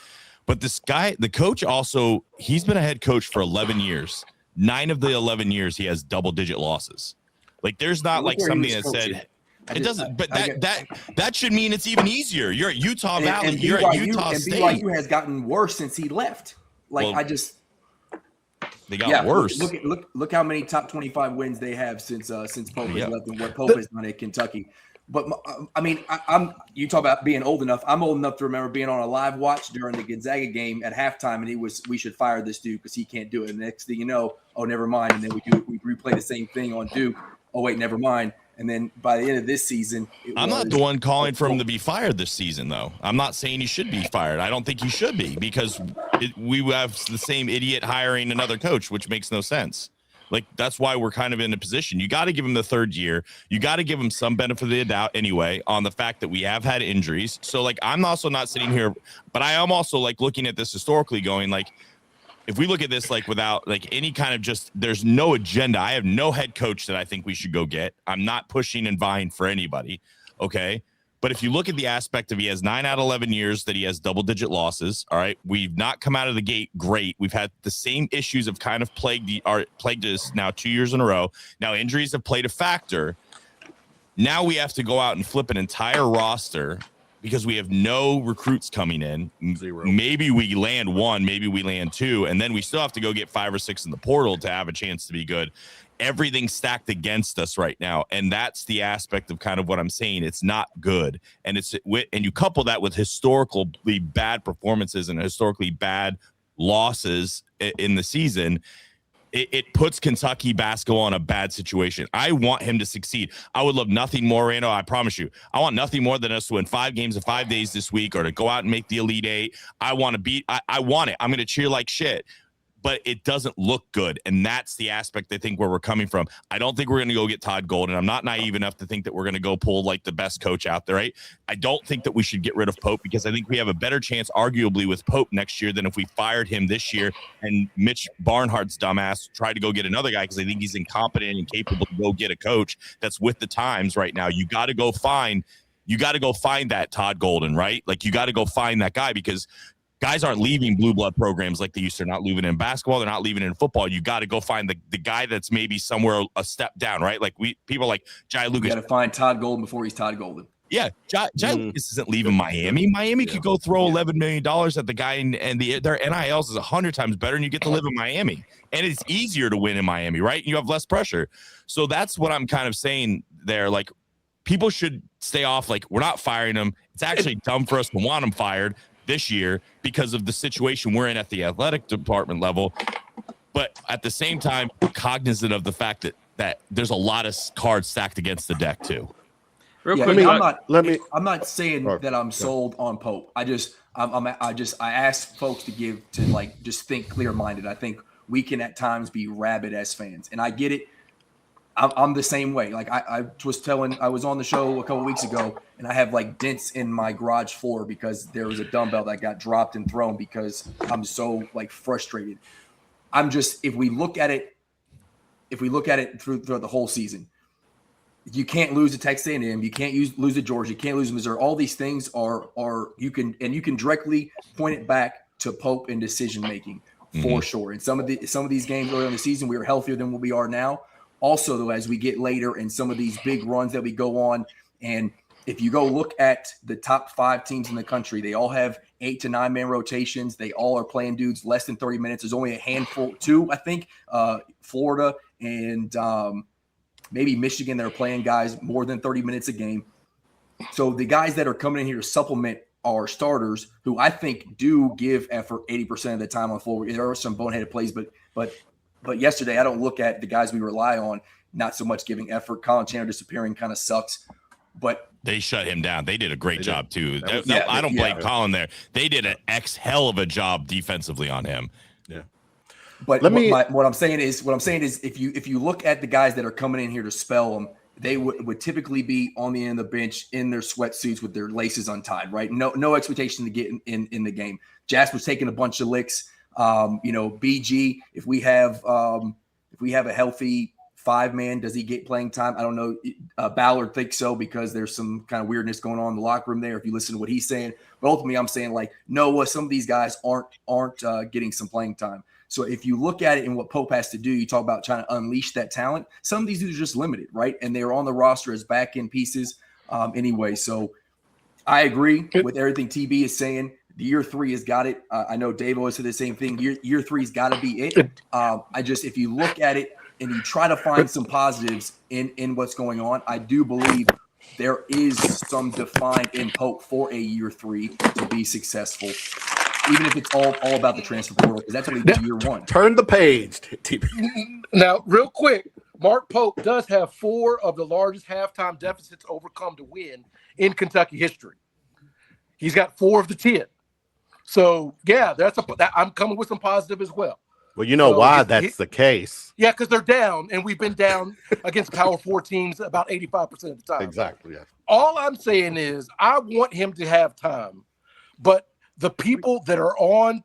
But this guy, the coach also, he's been a head coach for 11 years. 9 of the 11 years, he has double-digit losses. Like, there's not like something that said it doesn't. But that should mean it's even easier. You're at Utah Valley. And you're at Utah and State. BYU has gotten worse since he left. Like, Well, they got worse. Look how many top 25 wins they have since Pope has left and what Pope has done at Kentucky. But I mean, you talk about being old enough. I'm old enough to remember being on a live watch during the Gonzaga game at halftime, and we should fire this dude because he can't do it. And the next thing you know, oh, never mind. And then we replay the same thing on Duke. Oh wait, never mind. And then by the end of this season, I'm not the one calling for him to be fired this season, though. I'm not saying he should be fired. I don't think he should be because we have the same idiot hiring another coach, which makes no sense. Like, that's why we're kind of in a position. You got to give him the third year. You got to give him some benefit of the doubt anyway on the fact that we have had injuries. So, like, I'm also not sitting here, but I am also, like, looking at this historically going, like, if we look at this, like, without, like, any kind of just, there's no agenda. I have no head coach that I think we should go get. I'm not pushing and vying for anybody, okay? But if you look at the aspect of he has 9 out of 11 years that he has double-digit losses, all right? We've not come out of the gate great. We've had the same issues have kind of plagued us now 2 years in a row. Now injuries have played a factor. Now we have to go out and flip an entire roster because we have no recruits coming in. 0. Maybe we land 1, maybe we land 2, and then we still have to go get 5 or 6 in the portal to have a chance to be good. Everything's stacked against us right now, and that's the aspect of kind of what I'm saying. It's not good, and you couple that with historically bad performances and historically bad losses in the season. It puts Kentucky basketball in a bad situation. I want him to succeed. I would love nothing more, Rando. I promise you. I want nothing more than us to win 5 games in 5 days this week or to go out and make the Elite Eight. I want to beat. I want it. I'm going to cheer like shit. But it doesn't look good. And that's the aspect, I think, where we're coming from. I don't think we're going to go get Todd Golden. I'm not naive enough to think that we're going to go pull, like, the best coach out there, right? I don't think that we should get rid of Pope because I think we have a better chance, arguably, with Pope next year than if we fired him this year and Mitch Barnhart's dumbass tried to go get another guy because I think he's incompetent and capable to go get a coach that's with the times right now. You got to go find that Todd Golden, right? Like, you got to go find that guy because – guys aren't leaving blue blood programs like they used to. They're not leaving in basketball. They're not leaving in football. You got to go find the guy that's maybe somewhere a step down, right? Like people like Jai Lucas. You got to find Todd Golden before he's Todd Golden. Yeah, Jai Lucas isn't leaving Miami. Miami could go throw $11 million at the guy, and their NILs is 100 times better, and you get to live in Miami. And it's easier to win in Miami, right? You have less pressure. So that's what I'm kind of saying there. Like, people should stay off. Like, we're not firing him. It's actually dumb for us to want him fired this year because of the situation we're in at the athletic department level, but at the same time cognizant of the fact that there's a lot of cards stacked against the deck too. Real Yeah, quick, I'm not saying that I'm sold on Pope. I ask folks to just think clear-minded. I think we can at times be rabid as fans, and I get it. I'm the same way. Like I was on the show a couple weeks ago, and I have like dents in my garage floor because there was a dumbbell that got dropped and thrown because I'm so like frustrated. If we look at it throughout the whole season, you can't lose to Texas A&M, you can't lose to Georgia, you can't lose to Missouri. All these things are you can directly point it back to Pope and decision making for sure. And some of these games early in the season, we were healthier than what we are now. Also, though, as we get later in some of these big runs that we go on, and if you go look at the top 5 teams in the country, they all have 8 to 9 man rotations. They all are playing dudes less than 30 minutes. There's only a handful, 2, I think, Florida and maybe Michigan that are playing guys more than 30 minutes a game. So the guys that are coming in here to supplement our starters, who I think do give effort 80% of the time on the floor. There are some boneheaded plays, but yesterday, I don't look at the guys we rely on not so much giving effort. Colin Chandler disappearing kind of sucks, but they shut him down. They did a great job too. I don't blame Colin there. They did an hell of a job defensively on him. Yeah. But what I'm saying is if you look at the guys that are coming in here to spell them, they would typically be on the end of the bench in their sweatsuits with their laces untied, right? No expectation to get in the game. Jasper's taking a bunch of licks. BG, if we have a healthy 5-man. Does he get playing time? I don't know. Ballard thinks so because there's some kind of weirdness going on in the locker room there if you listen to what he's saying. But ultimately, I'm saying, like, no, some of these guys aren't getting some playing time. So if you look at it and what Pope has to do, you talk about trying to unleash that talent. Some of these dudes are just limited, right? And they're on the roster as back-end pieces anyway. So I agree with everything TB is saying. The year 3 has got it. I know Dave always said the same thing. Year 3's got to be it. If you look at it and you try to find some positives in what's going on, I do believe there is some defined in Pope for a year 3 to be successful, even if it's all about the transfer portal, because that's only year 1. Turn the page. Now, real quick, Mark Pope does have 4 of the largest halftime deficits overcome to win in Kentucky history. He's got 4 of the 10. So, yeah, I'm coming with some positive as well. Well, you know why that's the case. Yeah, because they're down, and we've been down against Power 4 teams about 85% of the time. Exactly, yeah. All I'm saying is I want him to have time, but the people that are on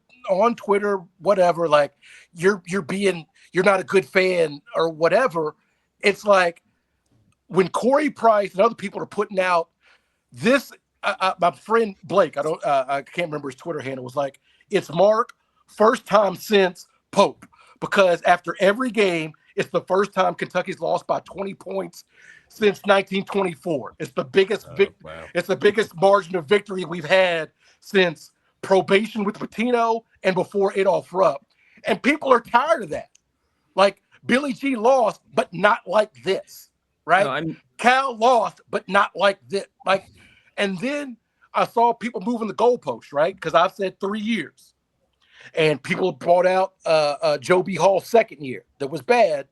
Twitter, whatever, like you're not a good fan or whatever. It's like when Corey Price and other people are putting out this. My friend Blake, I can't remember his Twitter handle, was like, it's Mark, first time since Pope, because after every game, it's the first time Kentucky's lost by 20 points since 1924. It's the biggest It's the biggest margin of victory we've had since probation with Pitino and before Adolph Rupp. And people are tired of that. Like, Billy G lost, but not like this, right? No, Cal lost, but not like this. Like, and then I saw people moving the goalpost, right? Because I've said 3 years. And people brought out Joe B. Hall's second year that was bad.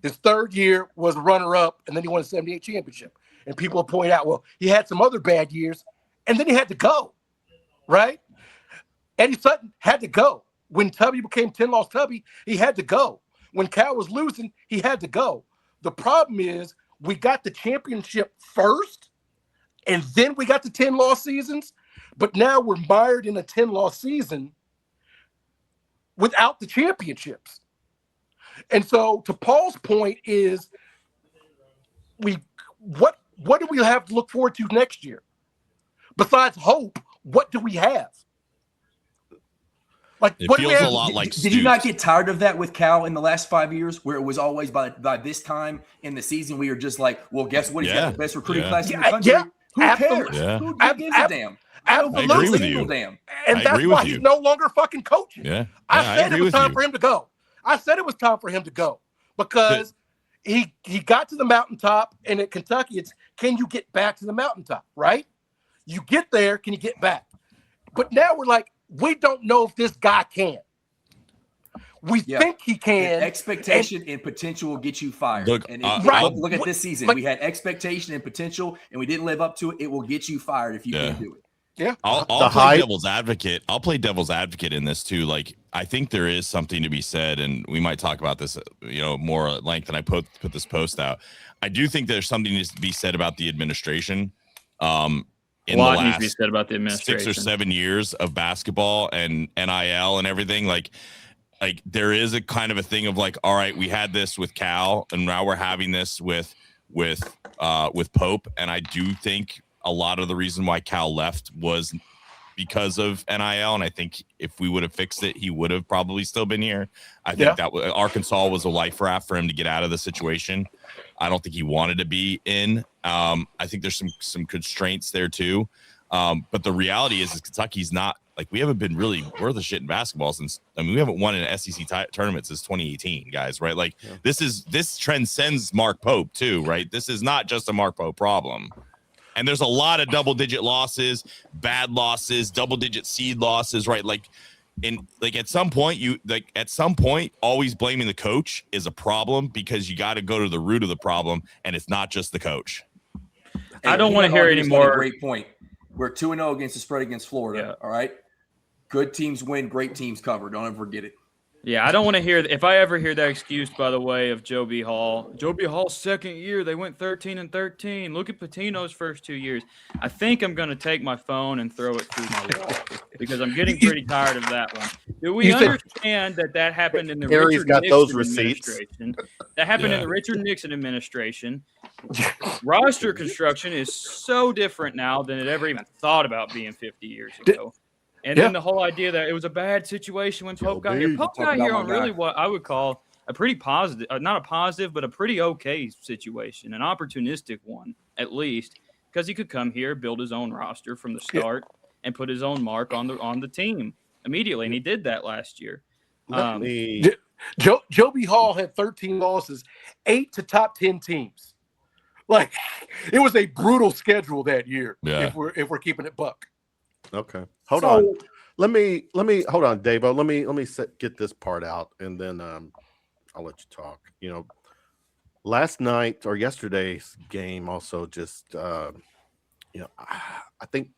His third year was runner-up, and then he won a 78 championship. And people point out, well, he had some other bad years, and then he had to go, right? Eddie Sutton had to go. When Tubby became 10-loss Tubby, he had to go. When Cal was losing, he had to go. The problem is we got the championship first, and then we got the 10-loss seasons, but now we're mired in a 10-loss season without the championships. And so to Paul's point is what do we have to look forward to next year? Besides hope, what do we have? Like, it what do we feels a have? lot like Did you not get tired of that with Cal in the last 5 years, where it was always by this time in the season we were just like, well, guess what? He's got the best recruiting class in the country. Yeah, who absolutely. cares? Yeah. Who gives a damn? Absolutely. I agree with you. Damn. And I that's agree with why he's you. no longer fucking coaching. Yeah. I said it was time for him to go. I said it was time for him to go because he got to the mountaintop, and at Kentucky, it's can you get back to the mountaintop, right? You get there, can you get back? But now we're like, we don't know if this guy can. We think he can. And expectation and potential will get you fired. Look, and look at this season. We had expectation and potential, and we didn't live up to it. It will get you fired if you can't do it. Yeah, I'll play devil's advocate. I'll play devil's advocate in this too. Like, I think there is something to be said, and we might talk about this, more at length. And I put this post out. I do think there's something to be said about the administration. In a lot the needs to be last said about the administration. 6 or 7 years of basketball and NIL and everything. Like there is a kind of a thing of like, all right, we had this with Cal, and now we're having this with Pope, and I do think a lot of the reason why Cal left was because of NIL, and I think if we would have fixed it, he would have probably still been here. I think that Arkansas was a life raft for him to get out of the situation. I don't think he wanted to be in. I think there's some constraints there too. But the reality is Kentucky's not like, we haven't been really worth a shit in basketball since. I mean, we haven't won an SEC tournament since 2018, guys. Right? Like this transcends Mark Pope too, right? This is not just a Mark Pope problem. And there's a lot of double-digit losses, bad losses, double-digit seed losses, right? Like, at some point, always blaming the coach is a problem, because you got to go to the root of the problem, and it's not just the coach. I don't want to hear anymore. Great point. We're 2-0 against the spread against Florida. Yeah. All right. Good teams win. Great teams cover. Don't ever forget it. Yeah, I don't want to hear if I ever hear that excuse, by the way, of Joe B. Hall. Joe B. Hall's second year, they went 13-13. Look at Patino's first 2 years. I think I'm going to take my phone and throw it through my wall because I'm getting pretty tired of that one. Do we understand that happened in the Harry's Richard got Nixon those receipts. administration? That happened in the Richard Nixon administration. Roster construction is so different now than it ever even thought about being 50 years ago. And then the whole idea that it was a bad situation when Pope got here. Pope got here on really what I would call a pretty positive, not a positive, but a pretty okay situation, an opportunistic one, at least, because he could come here, build his own roster from the start, and put his own mark on the team immediately. And he did that last year. Joby Hall had 13 losses, 8 to top 10 teams. Like, it was a brutal schedule that year. Yeah. If we're keeping it buck. Okay. Hold on. Let me hold on, Davo. Let me get this part out, and then I'll let you talk. You know, last night or yesterday's game also just you know, I think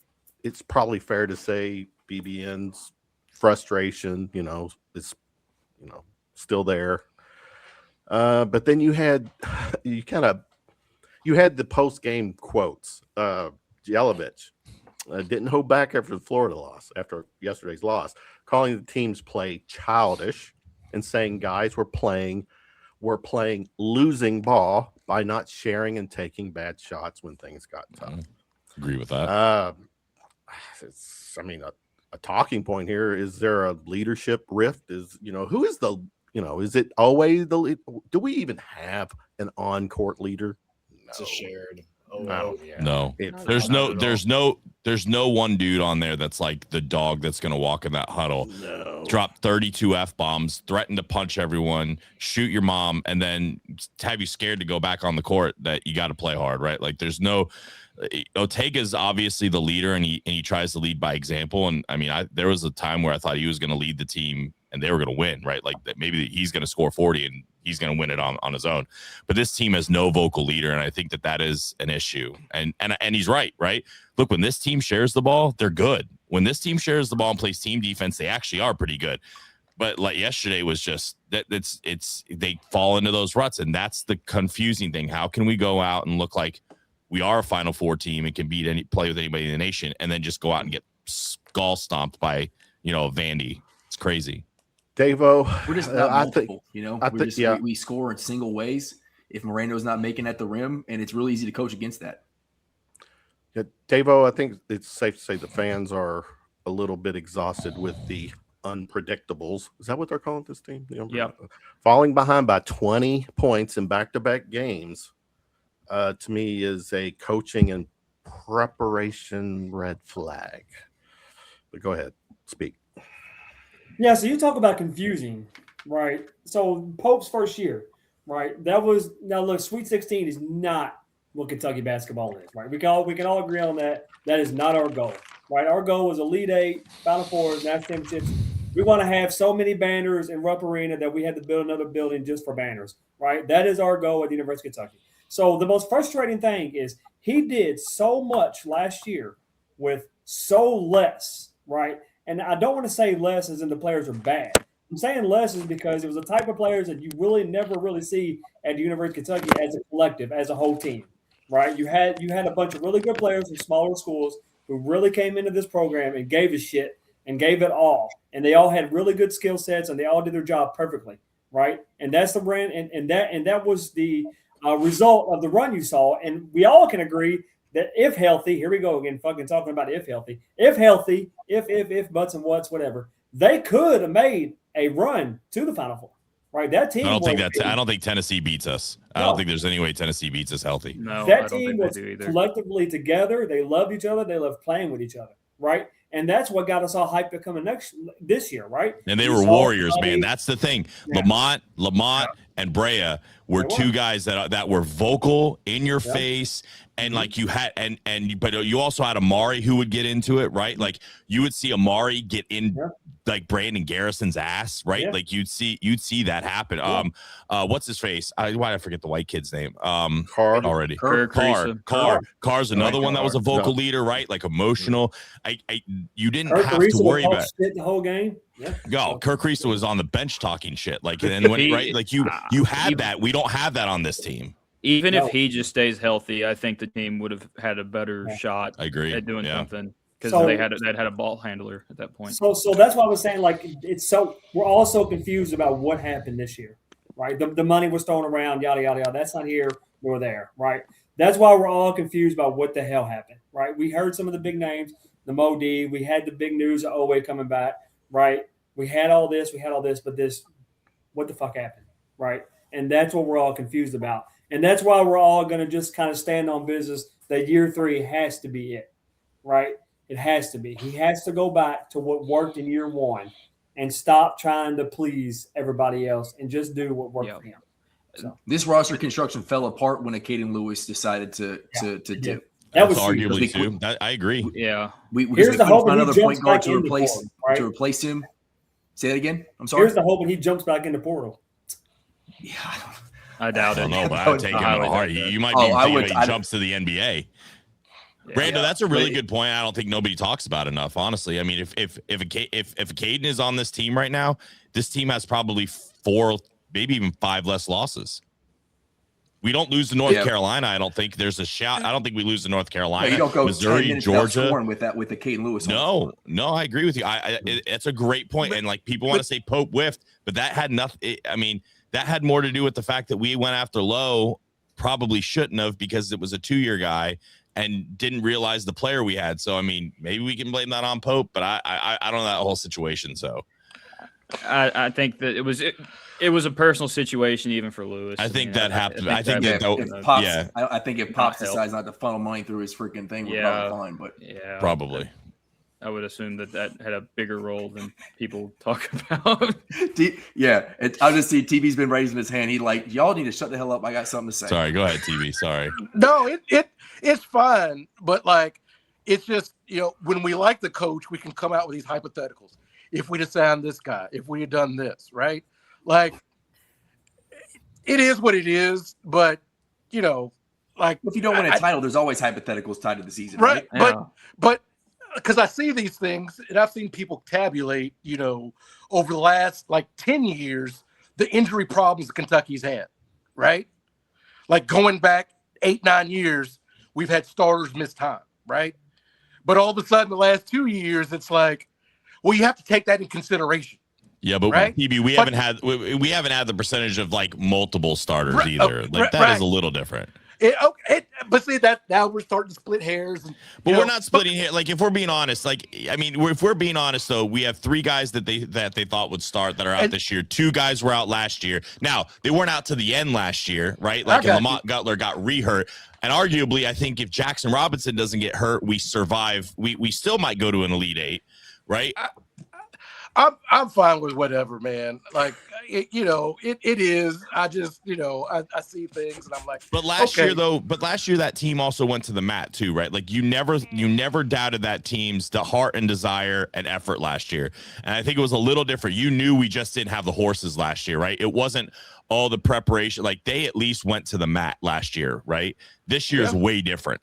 it's probably fair to say BBN's frustration, you know, is still there. But then you had the post game quotes. Yelovich didn't hold back after the Florida loss, after yesterday's loss, calling the team's play childish and saying guys were playing losing ball by not sharing and taking bad shots when things got tough. Agree with that. A talking point here. Is there a leadership rift? Who is the, is it always the lead? Do we even have an on-court leader? No. It's a shared. No. There's no one dude on there that's like the dog that's going to walk in that huddle, drop 32 F-bombs, threaten to punch everyone, shoot your mom, and then have you scared to go back on the court that you got to play hard, right? Like Ortega's obviously the leader, and he tries to lead by example. And I mean, there was a time where I thought he was going to lead the team and they were going to win, right? Like that maybe he's going to score 40 and he's going to win it on his own. But this team has no vocal leader, and I think that is an issue. And he's right? Look, when this team shares the ball, they're good. When this team shares the ball and plays team defense, they actually are pretty good. But like yesterday was just they fall into those ruts, and that's the confusing thing. How can we go out and look like we are a Final Four team and can play with anybody in the nation, and then just go out and get skull stomped by Vandy? It's crazy. Davo, we're just not multiple, we score in single ways if Moreno's not making at the rim, and it's really easy to coach against that. Yeah, Davo, I think it's safe to say the fans are a little bit exhausted with the unpredictables. Is that what they're calling this team? Yeah. Falling behind by 20 points in back-to-back games, to me, is a coaching and preparation red flag. But go ahead, speak. Yeah, so you talk about confusing, right? So Pope's first year, right? Now look, Sweet 16 is not what Kentucky basketball is, right? We can all agree on that. That is not our goal, right? Our goal was Elite Eight, Final Four, national championships. We want to have so many banners in Rupp Arena that we had to build another building just for banners, right? That is our goal at the University of Kentucky. So the most frustrating thing is he did so much last year with so less, right? And I don't want to say less as in the players are bad. I'm saying less is because it was a type of players that you really never really see at the University of Kentucky as a collective, as a whole team, right? You had a bunch of really good players from smaller schools who really came into this program and gave a shit and gave it all. And they all had really good skill sets and they all did their job perfectly, right? And that's the brand, and that was the result of the run you saw. And we all can agree that if healthy, here we go again, fucking talking about if healthy, if butts and whats, whatever, they could have made a run to the Final Four, right? That team. I don't think Tennessee beats us. I don't think there's any way Tennessee beats us healthy. No, that team was collectively together. They loved each other. They loved playing with each other, right? And that's what got us all hyped to coming this year, right? And they were warriors, man. That's the thing. Yeah. Lamont, and Brea were two guys that were vocal, in your face. And like you had, but you also had Amari who would get into it, right? Like you would see Amari get in, like Brandon Garrison's ass, right? Yeah. Like you'd see that happen. Yeah. What's his face? Why did I forget the white kid's name? Carr already. Carr's another one that was a vocal leader, right? Like emotional. You didn't have to worry about the whole game. Yeah. Go. Kirk Kriisa was on the bench talking shit. Like, and when right, like you had that. We don't have that on this team. Even No. if he just stays healthy, I think the team would have had a better shot I agree. at doing Yeah. something because So- they had a ball handler at that point. So that's why I was saying, like, we're all so confused about what happened this year, right? The money was thrown around, yada yada yada. That's not here nor there, right? That's why we're all confused about what the hell happened, right? We heard some of the big names, the Mo D. We had the big news of Owe coming back, right? We had all this, but what the fuck happened, right? And that's what we're all confused about, and that's why we're all going to just kind of stand on business that year 3 has to be it, right? It has to be. He has to go back to what worked in year 1 and stop trying to please everybody else and just do what worked for him. So This roster construction fell apart when Caden Lewis decided to do. that That's was arguably too. I agree. Yeah. Because Here's they the couldn't hope find he another jumps point guard back into portal, right? to replace him. Say that again. I'm sorry. Here's the hope when he jumps back in the portal. Yeah, I doubt I it. don't know, but I would take him in a heart. You might be I thinking would- about he jumps to the NBA. Brando, that's a really good point. I don't think nobody talks about enough. Honestly, I mean, if Caden is on this team right now, this team has probably 4, maybe even 5 less losses. We don't lose to North Carolina. I don't think there's a shot. I don't think we lose to North Carolina. you don't go Missouri, 10 minutes without Georgia. scoring with the Caden Lewis. No, I agree with you. It's a great point. And like people want to say Pope whiffed, but that had nothing. I mean, that had more to do with the fact that we went after Lowe, probably shouldn't have, because it was a 2-year guy and didn't realize the player we had. So I mean, maybe we can blame that on Pope, but I don't know that whole situation. So I think that it was a personal situation even for Lewis. I think that happened. I think if Pops help. decides not to funnel money through his freaking thing, we're probably fine. But yeah, probably. I would assume that had a bigger role than people talk about. I'll just see TV's been raising his hand. He like, y'all need to shut the hell up. I got something to say. Sorry, go ahead, TV. Sorry. No, it's fine, but like, it's just, when we like the coach, we can come out with these hypotheticals. If we'd have signed this guy, if we had done this, right? Like, it is what it is, but like, if you don't win a title, there's always hypotheticals tied to the season, right? right? But because I see these things, and I've seen people tabulate, over the last like 10 years, the injury problems that Kentucky's had, right? Like going back 8-9 years, we've had starters miss time, right? But all of a sudden, the last 2 years, it's like, well, you have to take that in consideration. Yeah, but right? TB, we haven't had the percentage of like multiple starters either. Like that is a little different. But see that now we're starting to split hairs. But we're not splitting hair. Like if we're being honest, if we're being honest though, we have 3 guys that they thought would start that are out this year. 2 guys were out last year. Now they weren't out to the end last year, right? Like Lamont Gutler got re-hurt. And arguably, I think if Jackson Robinson doesn't get hurt, we survive. We still might go to an Elite 8, right? I'm fine with whatever, man. Like, it is. I just, I see things and I'm like, but last year that team also went to the mat too, right? Like you never doubted that team's the heart and desire and effort last year. And I think it was a little different. You knew we just didn't have the horses last year, right? It wasn't all the preparation. Like they at least went to the mat last year, right? This year is way different.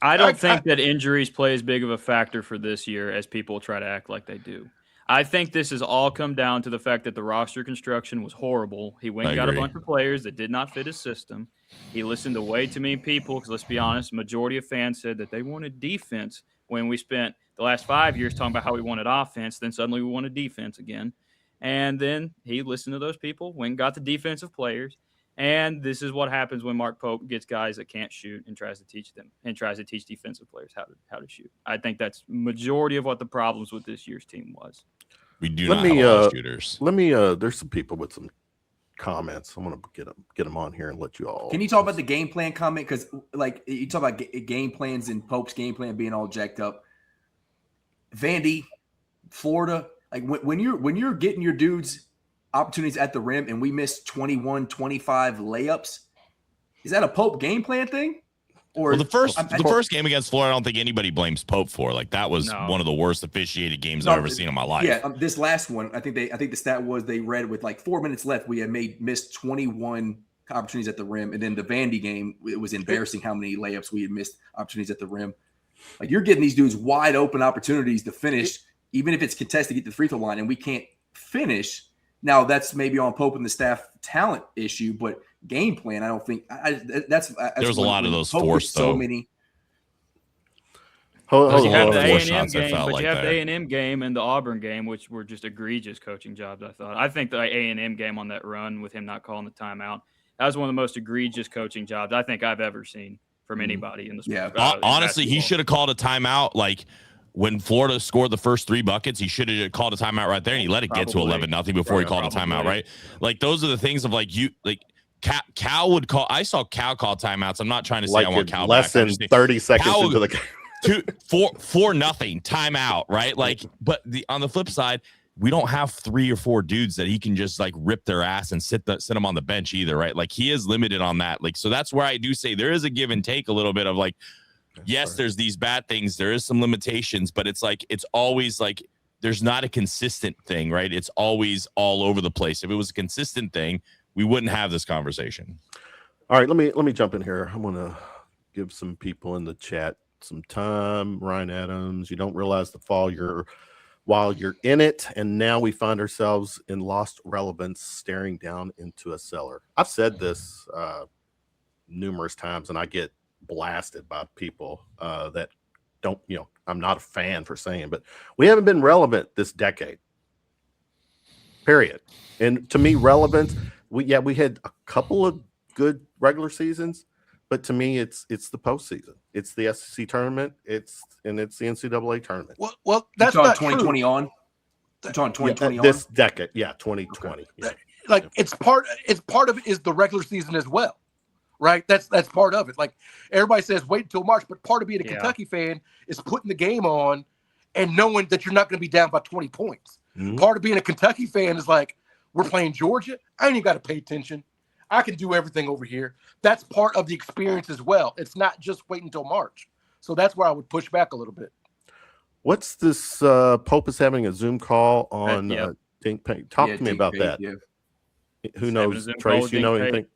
I don't think that injuries play as big of a factor for this year as people try to act like they do. I think this has all come down to the fact that the roster construction was horrible. He went and got a bunch of players that did not fit his system. He listened to way too many people because, let's be honest, majority of fans said that they wanted defense when we spent the last 5 years talking about how we wanted offense. Then suddenly we wanted defense again. And then he listened to those people, went and got the defensive players. And this is what happens when Mark Pope gets guys that can't shoot and tries to teach them and tries to teach defensive players how to shoot. I think that's majority of what the problems with this year's team was. We do not have a lot of shooters. There's some people with some comments. I'm gonna get them on here and let you all. Can you talk about the game plan comment? Because like you talk about game plans and Pope's game plan being all jacked up. Vandy, Florida, like when you're getting your dudes opportunities at the rim and we missed 21, 25 layups, is that a Pope game plan thing? Or the first game against Florida, I don't think anybody blames Pope for. Like that was one of the worst officiated games I've ever seen in my life. Yeah, this last one, I think the stat was they read with like 4 minutes left, we had missed 21 opportunities at the rim, and then the Vandy game, it was embarrassing how many layups we had missed opportunities at the rim. Like you're getting these dudes wide open opportunities to finish. even if it's contested to get to the free throw line and we can't finish, now that's maybe on Pope and the staff talent issue, but game plan, I don't think that's There's a lot of those Pope forced, gets so though. many. There's You a have lot the of A forced and M shots I game, felt but like you have the there. A and M game and the Auburn game, which were just egregious coaching jobs. I think the A and M game on that run with him not calling the timeout, that was one of the most egregious coaching jobs I think I've ever seen from anybody in the sport. Yeah. Honestly, he should have called a timeout. Like when Florida scored the first 3 buckets, he should have called a timeout right there, and he let it get to 11-0 before he called a timeout. Right? Like those are the things of like Cal would call. I saw Cal call timeouts. I'm not trying to say Like I want Cal less back. than 30 seconds Cal into the game. 4-0 timeout, right? Like, but on the flip side, we don't have 3 or 4 dudes that he can just like rip their ass and sit them on the bench either, right? Like he is limited on that. Like, so that's where I do say there is a give and take a little bit of like, yes, there's these bad things, there is some limitations, but it's like it's always like there's not a consistent thing, right? It's always all over the place. If it was a consistent thing, we wouldn't have this conversation. All right, let me jump in here. I'm gonna give some people in the chat some time. Ryan Adams, you don't realize the fall while you're in it, and now we find ourselves in lost relevance, staring down into a cellar. I've said this numerous times, and I get blasted by people that don't, I'm not a fan for saying, but we haven't been relevant this decade. Period. And to me, relevance, we had a couple of good regular seasons, but to me, it's the postseason. It's the SEC tournament. It's the NCAA tournament. Well, that's not 2020 true. on. It's on 2020 on. This decade, 2020. Okay. Yeah. Like it's part of it is the regular season as well, right? That's part of it. Like everybody says, wait until March, but part of being a Kentucky fan is putting the game on and knowing that you're not going to be down by 20 points. Mm-hmm. Part of being a Kentucky fan is like, we're playing Georgia. I ain't even got to pay attention. I can do everything over here. That's part of the experience as well. It's not just waiting until March. So that's where I would push back a little bit. What's this? Pope is having a Zoom call on Dink Paint. Talk to me about that. Yeah. Who knows? Trace, you know anything?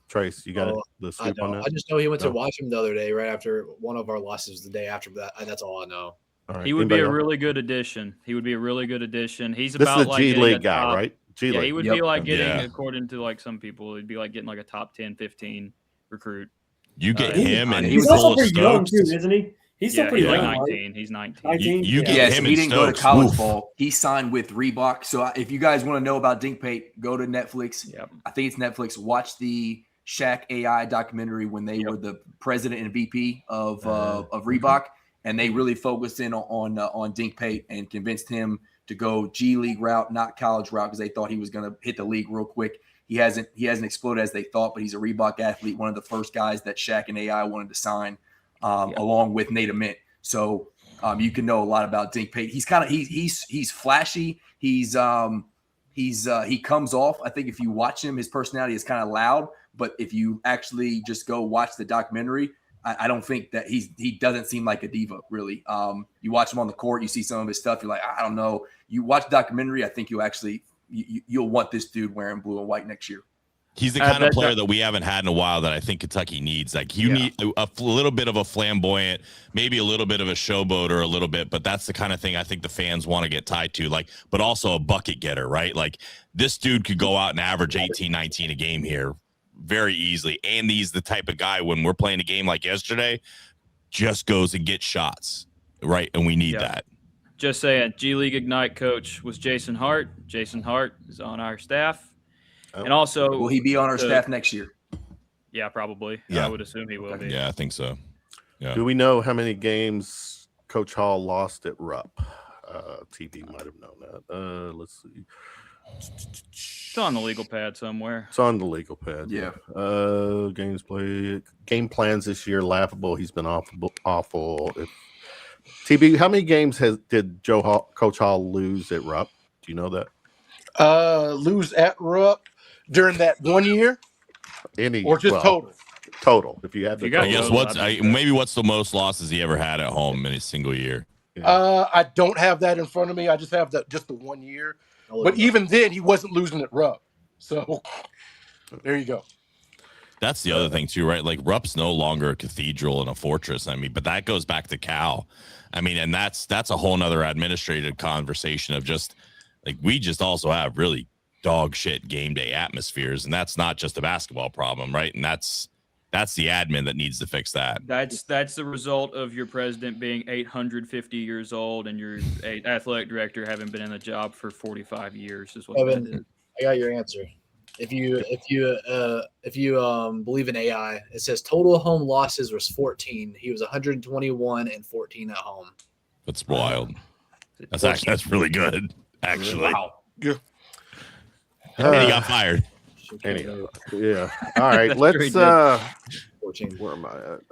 Trace, you got the scoop on that? I just know he went to watch him the other day, right after one of our losses the day after that. That's all I know. All right. He would be Anybody a else? really good addition. He's This about is a like G getting League a guy, top, right? G Yeah, League. he would be like getting, Yeah. according to like some people, it'd be like getting like a top 10, 15 recruit. You get He- him and He's Cole also pretty young Stokes. too, isn't he? He's still Yeah, pretty he's like young. right? 19. He's 19. 19? You get Yes, him he and didn't go to Stokes. college Oof. ball. He signed with Reebok. So if you guys want to know about Dink Pate, go to Netflix. Yep. I think it's Netflix. Watch the Shaq AI documentary when they were the president and VP of Reebok, and they really focused in on Dink Pate and convinced him to go G League route, not college route, because they thought he was going to hit the league real quick. He hasn't exploded as they thought, but he's a Reebok athlete, one of the first guys that Shaq and AI wanted to sign, along with Nate Ament. So you can know a lot about Dink Pate. He's kind of he's flashy. He comes off. I think if you watch him, his personality is kind of loud. But if you actually just go watch the documentary, I don't think that he doesn't seem like a diva, really. You watch him on the court, you see some of his stuff, you're like, I don't know. You watch the documentary, I think you'll want this dude wearing blue and white next year. He's the kind of player that we haven't had in a while that I think Kentucky needs. Like you need a little bit of a flamboyant, maybe a little bit of a showboater a little bit, but that's the kind of thing I think the fans want to get tied to, like, but also a bucket getter, right? Like this dude could go out and average 18, 19 a game here very easily. And he's the type of guy when we're playing a game like yesterday, just goes and gets shots, right? And we need that. Just saying, G League Ignite coach was Jason Hart. Jason Hart is on our staff. And also, will he be on our staff next year? Yeah, probably. Yeah. I would assume he will be. Yeah, I think so. Yeah. Do we know how many games Coach Hall lost at Rupp? TV might have known that. Let's see. It's on the legal pad somewhere. It's on the legal pad. Yeah. Games played. Game plans this year, laughable. He's been awful. TB, how many games did Coach Hall lose at Rupp? Do you know that? Lose at Rupp during that 1 year, or just total? Total. If you had the You got total. I guess what's the most losses he ever had at home in a single year? I don't have that in front of me. I just have just the 1 year. But even then, he wasn't losing at Rupp. So there you go. That's the other thing too, right? Like Rupp's no longer a cathedral and a fortress. I mean, but that goes back to Cal. I mean, and that's a whole nother administrative conversation of just like, we just also have really dog shit game day atmospheres, and that's not just a basketball problem, right? And that's the admin that needs to fix that. That's the result of your president being 850 years old and your athletic director having been in the job for 45 years is what Evan, that is. I got your answer. If you believe in AI, it says total home losses was 14. He was 121 and 14 at home. That's wild. That's really good, actually. Wow. And he got fired. Anyhow, yeah. All right, That's let's. pretty good. 14. Where am I at?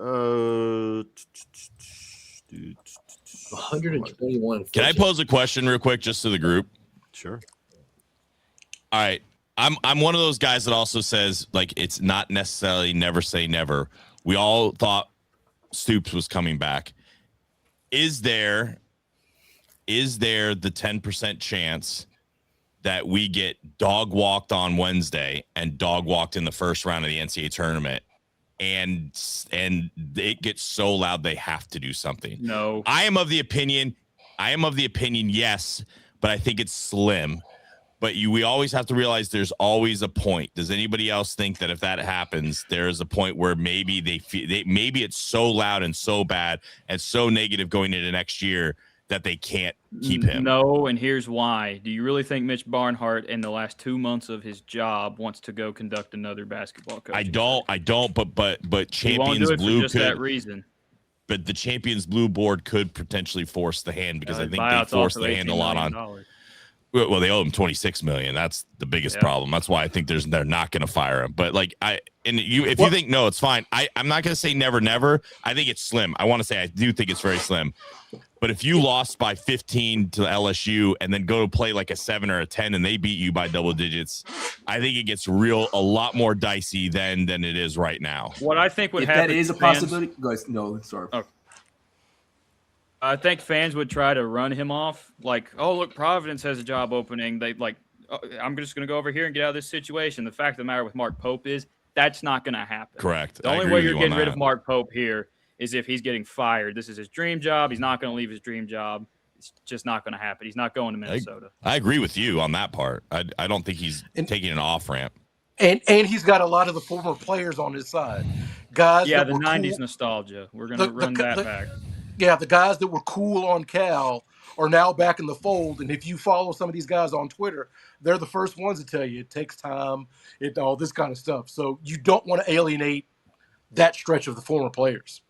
121. Can I pose a question real quick, just to the group? Sure. All right. I'm one of those guys that also says, like, it's not necessarily never say never. We all thought Stoops was coming back. Is there the 10% chance that we get dog walked on Wednesday and dog walked in the first round of the NCAA tournament, and it gets so loud they have to do something? No. I am of the opinion, yes, but I think it's slim. But we always have to realize there's always a point. Does anybody else think that if that happens, there is a point where maybe maybe it's so loud and so bad and so negative going into next year that they can't keep him? No, and here's why. Do you really think Mitch Barnhart, in the last 2 months of his job, wants to go conduct another basketball coach? I don't. But He won't Champions do it Blue for just that could. reason. But the Champions Blue board could potentially force the hand, because I think they Buyout's forced also the hand a $18 lot on. million. Well, they owe him $26 million. That's the biggest problem. That's why I think they're not going to fire him. But you think no, it's fine. I'm not going to say never, never. I think it's slim. I want to say I do think it's very slim. But if you lost by 15 to LSU and then go to play like a 7 or a 10 and they beat you by double digits, I think it gets a lot more dicey than it is right now. What I think would If happen, that is a possibility, guys, no, sorry. Okay. I think fans would try to run him off. Like, oh, look, Providence has a job opening. I'm just going to go over here and get out of this situation. The fact of the matter with Mark Pope is that's not going to happen. Correct. The only way you're getting rid of Mark Pope here is if he's getting fired. This is his dream job. He's not going to leave his dream job. It's just not going to happen. He's not going to Minnesota. I agree with you on that part. I don't think he's taking an off ramp. And he's got a lot of the former players on his side. Guys. Yeah, that the were 90s cool. nostalgia. We're going to run that back. Yeah, the guys that were cool on Cal are now back in the fold. And if you follow some of these guys on Twitter, they're the first ones to tell you it takes time, all this kind of stuff. So you don't want to alienate that stretch of the former players.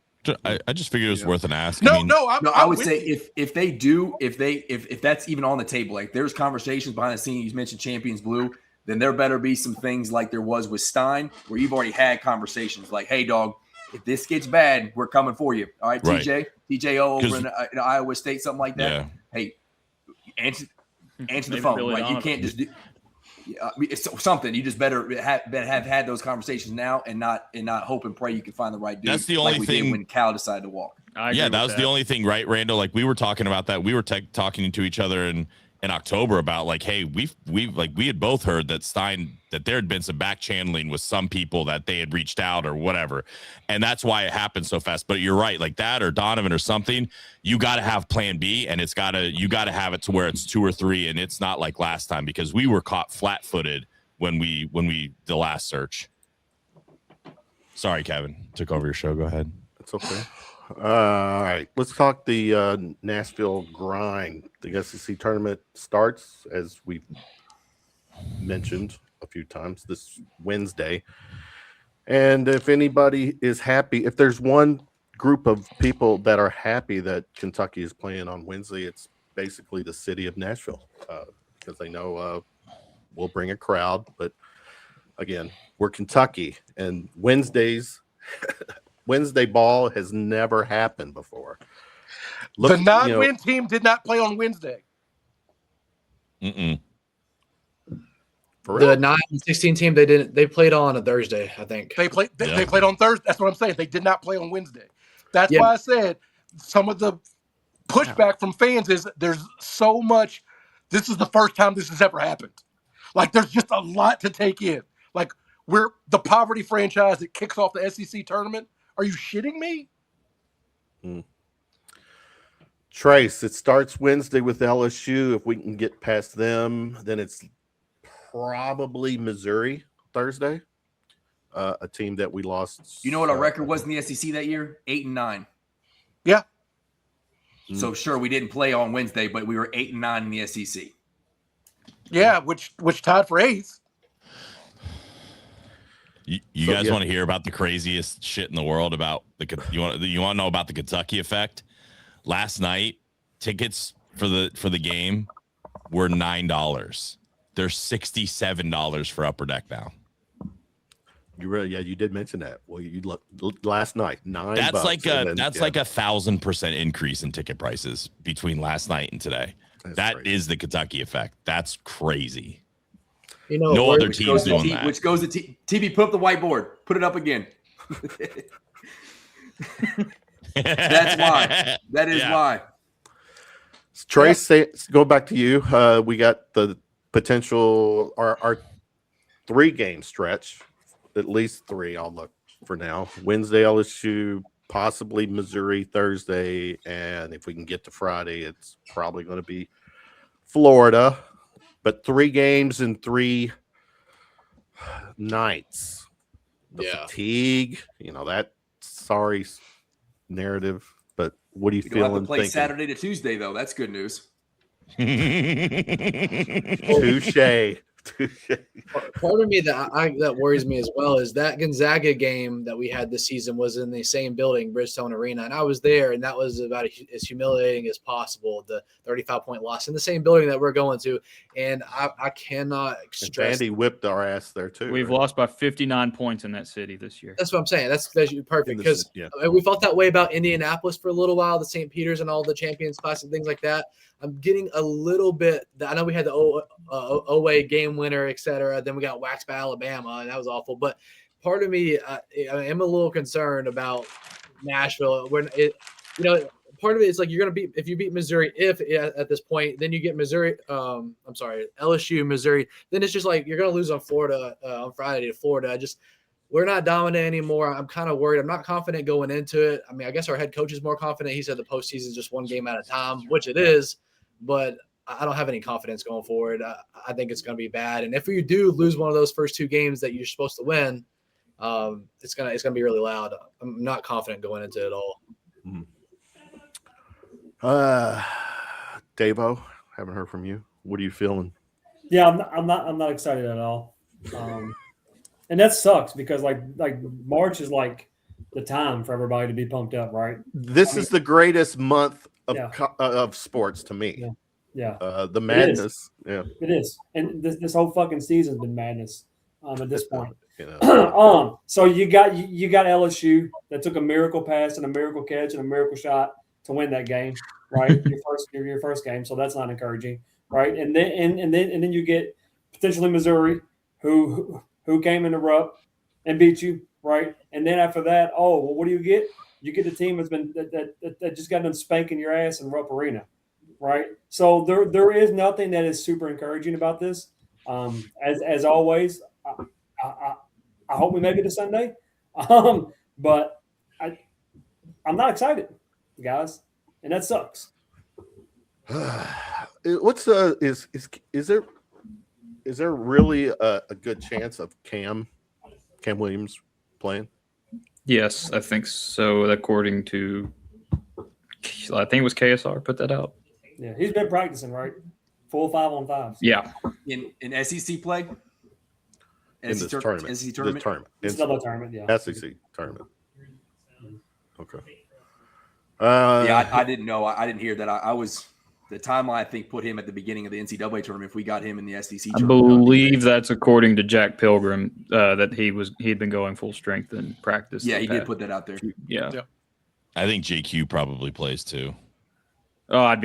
I just figured it was worth an ask. I would say if they do, if that's even on the table, like there's conversations behind the scenes, you mentioned Champions Blue, then there better be some things like there was with Stein, where you've already had conversations like, hey, dog, if this gets bad, we're coming for you. All right, TJO over in Iowa State, something like that. Yeah. Hey, answer the phone. Like, you can't just do it's something. You just better have had those conversations now and not hope and pray you can find the right dude. That's the only thing when Cal decided to walk. Yeah, that was the only thing, right, Randall? Like, we were talking about that. We were talking to each other in October about, like, hey, we had both heard that that there had been some back channeling with some people that they had reached out or whatever, and that's why it happened so fast. But you're right, like that or Donovan or something, you got to have plan B, and you got to have it to where it's 2 or 3, and it's not like last time, because we were caught flat-footed when we the last search. Sorry, Kevin, took over your show. Go ahead. It's okay. All right, let's talk the Nashville grind. The SEC tournament starts, as we've mentioned a few times, this Wednesday. And if anybody is happy, if there's one group of people that are happy that Kentucky is playing on Wednesday, it's basically the city of Nashville, because they know we'll bring a crowd. But again, we're Kentucky, and Wednesday ball has never happened before. The non-win team did not play on Wednesday. Mm-mm. The 9-16 team, they didn't. They played on a Thursday, I think. They played on Thursday. That's what I'm saying. They did not play on Wednesday. That's why I said some of the pushback from fans is there's so much. This is the first time this has ever happened. Like, there's just a lot to take in. Like, we're the poverty franchise that kicks off the SEC tournament. Are you shitting me? Trace, it starts Wednesday with LSU. If we can get past them, then it's probably Missouri Thursday, a team that we lost. You know what our record was in the SEC that year? 8-9. Yeah. So sure, we didn't play on Wednesday, but we were 8-9 in the SEC. Yeah, which tied for 8th. You guys want to hear about the craziest shit in the world about you want to know about the Kentucky effect? Last night, tickets for the game were $9. They're $67 for Upper Deck now. You did mention that. Well, you looked last night, $9. That's like a 1,000% increase in ticket prices between last night and today. That is the Kentucky effect. That's crazy. You know, no other team's doing that. Which goes to TV. Put up the whiteboard. Put it up again. That's why. That is why. Trace, go back to you. We got the potential our 3-game stretch, at least 3. I'll look for now. Wednesday, LSU, possibly Missouri Thursday, and if we can get to Friday, it's probably going to be Florida. But 3 games in 3 nights. The fatigue, that sorry narrative. But what do you feel? We don't have to play Saturday to Tuesday, though. That's good news. Touche. Part of me that worries me as well is that Gonzaga game that we had this season was in the same building, Bridgestone Arena, and I was there, and that was about as humiliating as possible. The 35-point loss in the same building that we're going to, and I cannot stress. Andy whipped our ass there too. We've lost by 59 points in that city this year. That's what I'm saying. That's perfect because we felt that way about Indianapolis for a little while, the St. Peter's and all the Champions Class and things like that. I'm getting a little bit. I know we had the OA game winner, et cetera. Then we got waxed by Alabama, and that was awful. But part of me, I am a little concerned about Nashville. Part of it is like you're going to beat if you beat Missouri. If at this point, then you get Missouri. LSU, Missouri. Then it's just like you're going to lose on Florida on Friday to Florida. We're not dominant anymore. I'm kind of worried. I'm not confident going into it. I mean, I guess our head coach is more confident. He said the postseason is just one game at a time, which it is. But I don't have any confidence going forward. I think it's going to be bad. And if you do lose one of those first 2 games that you're supposed to win, it's gonna be really loud. I'm not confident going into it at all. Davo, haven't heard from you. What are you feeling? Yeah, I'm not excited at all. And that sucks because like March is like the time for everybody to be pumped up, right? This is the greatest month of sports to me. Yeah. The madness. It is. And this whole fucking season's been madness at this point. So you got LSU that took a miracle pass and a miracle catch and a miracle shot to win that game, right? your first game. So that's not encouraging, right? And then you get potentially Missouri who came in the Rupp and beat you, right? And then after that, what do you get? You get the team that's been that just got done spanking your ass in Rupp Arena, right? So there is nothing that is super encouraging about this. As always, I hope we make it to Sunday, but I'm not excited, guys, and that sucks. What's is there really a good chance of Cam Williams playing? Yes, I think so. According to, I think it was KSR put that out. Yeah, he's been practicing, right? Full 5-on-5s. Yeah. In SEC play? In this tournament. SEC tournament? It's another tournament, yeah. SEC tournament. Okay. I didn't know. I didn't hear that. I was the timeline, I think, put him at the beginning of the NCAA tournament if we got him in the SEC I tournament. believe that's according to Jack Pilgrim, that he'd been going full strength in practice. Yeah, he did put that out there. Yeah. I think JQ probably plays too. Oh, I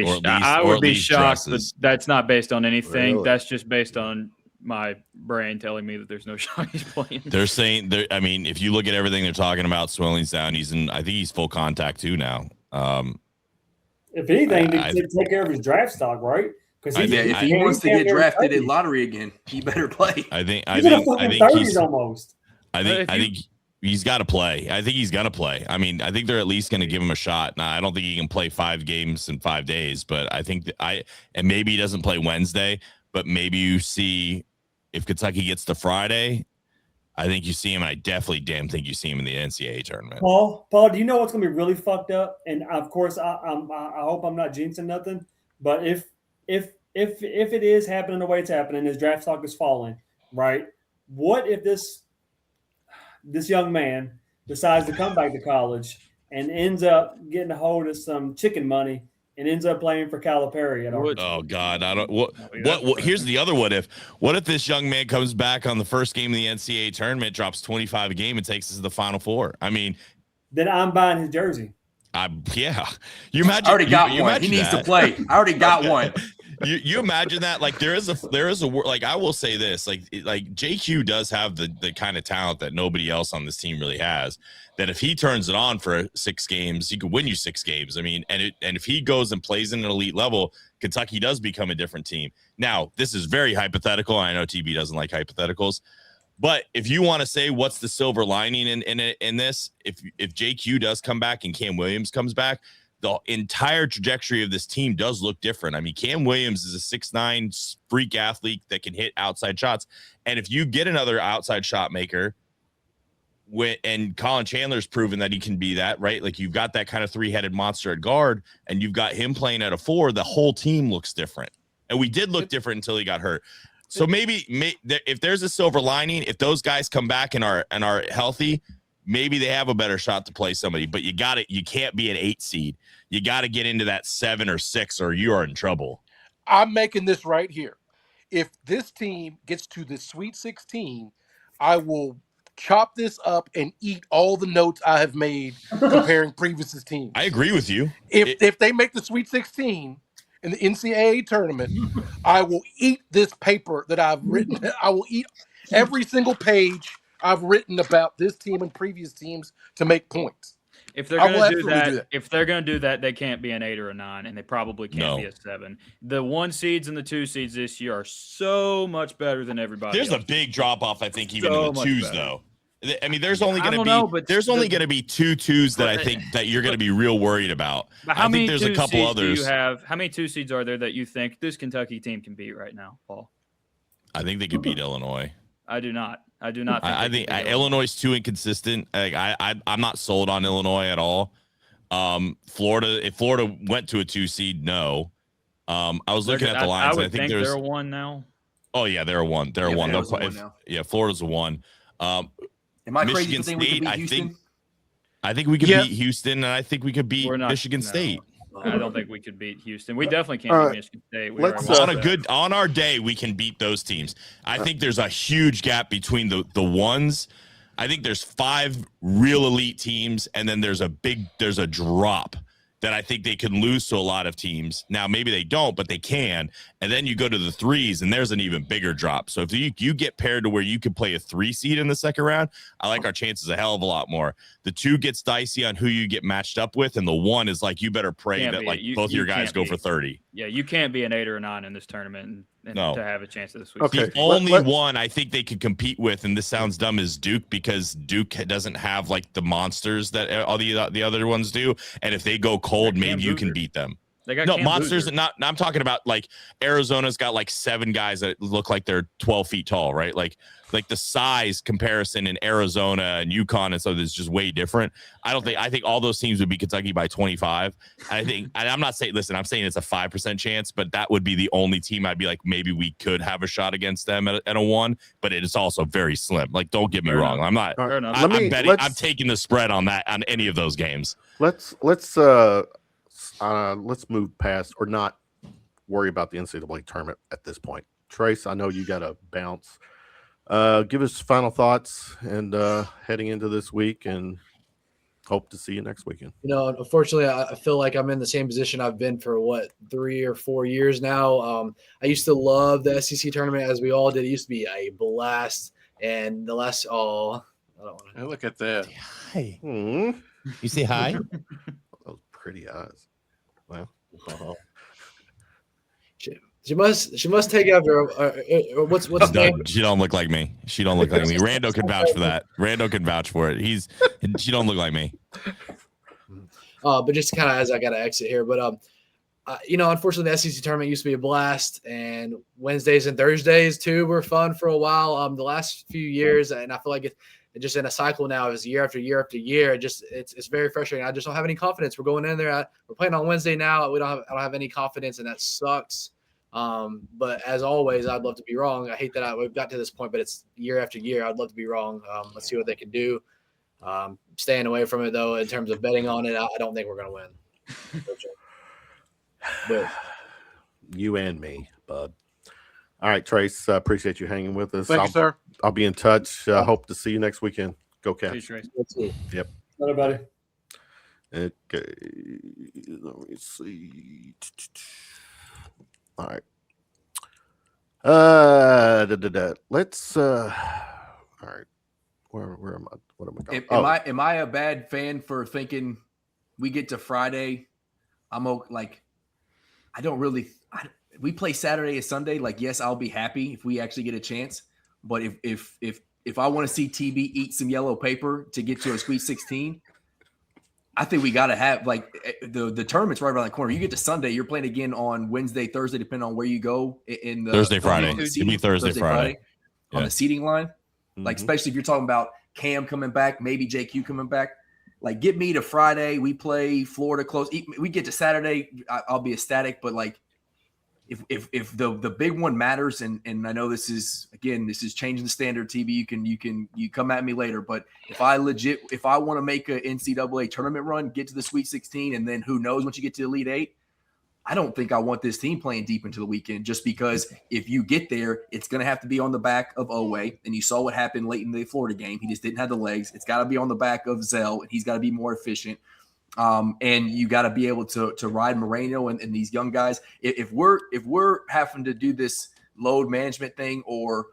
would be shocked, but that's not based on anything. Really? That's just based on my brain telling me that there's no shot he's playing. They're saying, I mean, if you look at everything they're talking about, Swelling's down. I think he's full contact too now. If anything, to take care of his draft stock, right? Because if he wants to get drafted in lottery again, he better play. I think he's in the 30s he's almost. I think He's got to play. I think he's going to play. I mean, I think they're at least going to give him a shot. Now, I don't think he can play 5 games in 5 days, but I think and maybe he doesn't play Wednesday, but maybe you see if Kentucky gets to Friday, I think you see him. And I definitely think you see him in the NCAA tournament. Paul, do you know what's going to be really fucked up? And of course, I hope I'm not jinxing nothing, but if it is happening the way it's happening, his draft stock is falling, right? What if this young man decides to come back to college and ends up getting a hold of some chicken money and ends up playing for Calipari at Arkansas? Oh God, I don't. What? Here's the other what if. What if this young man comes back on the first game of the NCAA tournament, drops 25 a game, and takes us to the Final Four? I mean, then I'm buying his jersey. Yeah. You imagine. I already got you one. He needs to play. I already got one. You imagine that? Like there is a like I will say this, like JQ does have the kind of talent that nobody else on this team really has. That if he turns it on for 6 games, he could win you 6 games. I mean, and if he goes and plays in an elite level, Kentucky does become a different team. Now, this is very hypothetical. I know TB doesn't like hypotheticals, but if you want to say what's the silver lining in this, if JQ does come back and Cam Williams comes back, the entire trajectory of this team does look different. I mean, Cam Williams is a 6'9" freak athlete that can hit outside shots. And if you get another outside shot maker, and Colin Chandler's proven that he can be that, right? Like you've got that kind of 3-headed monster at guard, and you've got him playing at a 4, the whole team looks different. And we did look different until he got hurt. So maybe if there's a silver lining, if those guys come back and are healthy, maybe they have a better shot to play somebody, but you can't be an 8 seed. You got to get into that 7 or 6 or you are in trouble. I'm making this right here. If this team gets to the Sweet 16, I will chop this up and eat all the notes I have made comparing previous teams. I agree with you. If they make the Sweet 16 in the NCAA tournament, I will eat this paper that I've written. I will eat every single page I've written about this team and previous teams to make points. If they're going to do that, they can't be an 8 or a 9, and they probably can't be a 7. The 1 seeds and the 2 seeds this year are so much better than everybody. There's else. A big drop off, I think, even in the 2s though. I mean, there's only going to be 2 2s that I think that you're going to be real worried about. I think there's a couple others. Do you have? How many 2 seeds are there that you think this Kentucky team can beat right now, Paul? I think they could beat Illinois. I do not. I think Illinois is too inconsistent. Like I'm not sold on Illinois at all. Florida, if Florida went to a 2 seed, no. I was looking at the lines. I think they're a 1 now. Oh yeah, they're a 1. They're a 1. Florida's a 1. Am I crazy Michigan to think we State, could beat Houston? I think we could beat Houston, and I think we could beat Michigan State. I don't think we could beat Houston. We definitely can't beat Michigan State. On our day, we can beat those teams. I think there's a huge gap between the ones. I think there's 5 real elite teams, and then there's a drop that I think they can lose to a lot of teams. Now, maybe they don't, but they can. And then you go to the 3s, and there's an even bigger drop. So if you get paired to where you could play a 3 seed in the second round, I like our chances a hell of a lot more. The 2 gets dicey on who you get matched up with, and the 1 is like you better pray that both your guys go for 30. Yeah, you can't be an 8 or a 9 in this tournament and to have a chance at the Sweet. Okay. The only one I think they could compete with, and this sounds dumb, is Duke, because Duke doesn't have like the monsters that all the other ones do. And if they go cold, maybe you can beat them. They got monsters. I'm talking about like Arizona's got like 7 guys that look like they're 12 feet tall, right? Like the size comparison in Arizona and UConn and stuff is just way different. I think all those teams would be Kentucky by 25. I think, and I'm not saying, listen, I'm saying it's a 5% chance, but that would be the only team I'd be like, maybe we could have a shot against them at a 1, but it is also very slim. Like, don't get me wrong. I'm not, I'm taking the spread on any of those games. Let's move past or not worry about the NCAA tournament at this point. Trace, I know you got to bounce. Give us final thoughts and heading into this week, and hope to see you next weekend. Unfortunately, I feel like I'm in the same position I've been for 3 or 4 years now. I used to love the SEC tournament, as we all did. It used to be a blast, and the last I don't want to look at that. Hi. You say hi? Those pretty eyes. Well, She must take after what's the name? She don't look like me. She don't look like me. Rando can vouch for that. Rando can vouch for it. She don't look like me. But just kind of as I got to exit here, but unfortunately, the SEC tournament used to be a blast, and Wednesdays and Thursdays too were fun for a while. The last few years, and I feel like it's just in a cycle now. It's year after year after year. It's very frustrating. I just don't have any confidence. We're going in there. We're playing on Wednesday now. I don't have any confidence, and that sucks. But as always, I'd love to be wrong. I hate that we've got to this point, but it's year after year. I'd love to be wrong. Let's see what they can do. Staying away from it though, in terms of betting on it, I don't think we're going to win. But You and me, bud. All right, Trace. Appreciate you hanging with us. Thank you, sir. I'll be in touch. Hope to see you next weekend. Go Cats. Peace, Trace. let's see. Yep. Everybody. Okay. Let me see. All right. Let's. All right. Where am I? What am I going? Am I a bad fan for thinking we get to Friday? We play Saturday and Sunday. Like, yes, I'll be happy if we actually get a chance. But if I want to see TB eat some yellow paper to get to a Sweet 16, I think we got to have the tournament's right around the corner. You get to Sunday, you're playing again on Wednesday, Thursday, depending on where you go in the Thursday, Friday. It's It'll be Thursday, Friday. on Yeah. the seating line. Like, especially if you're talking about Cam coming back, maybe JQ coming back. Like, get me to Friday. We play Florida close. We get to Saturday, I'll be ecstatic. But like, if the big one matters, and I know this is changing the standard. TB, you come at me later. But if I want to make a NCAA tournament run, get to the Sweet 16, and then who knows once you get to the Elite Eight, I don't think I want this team playing deep into the weekend, just because if you get there, it's going to have to be on the back of Owe. And you saw what happened late in the Florida game. He just didn't have the legs. It's got to be on the back of Zell, and he's got to be more efficient. And you got to be able to ride Moreno and these young guys. If we're having to do this load management thing or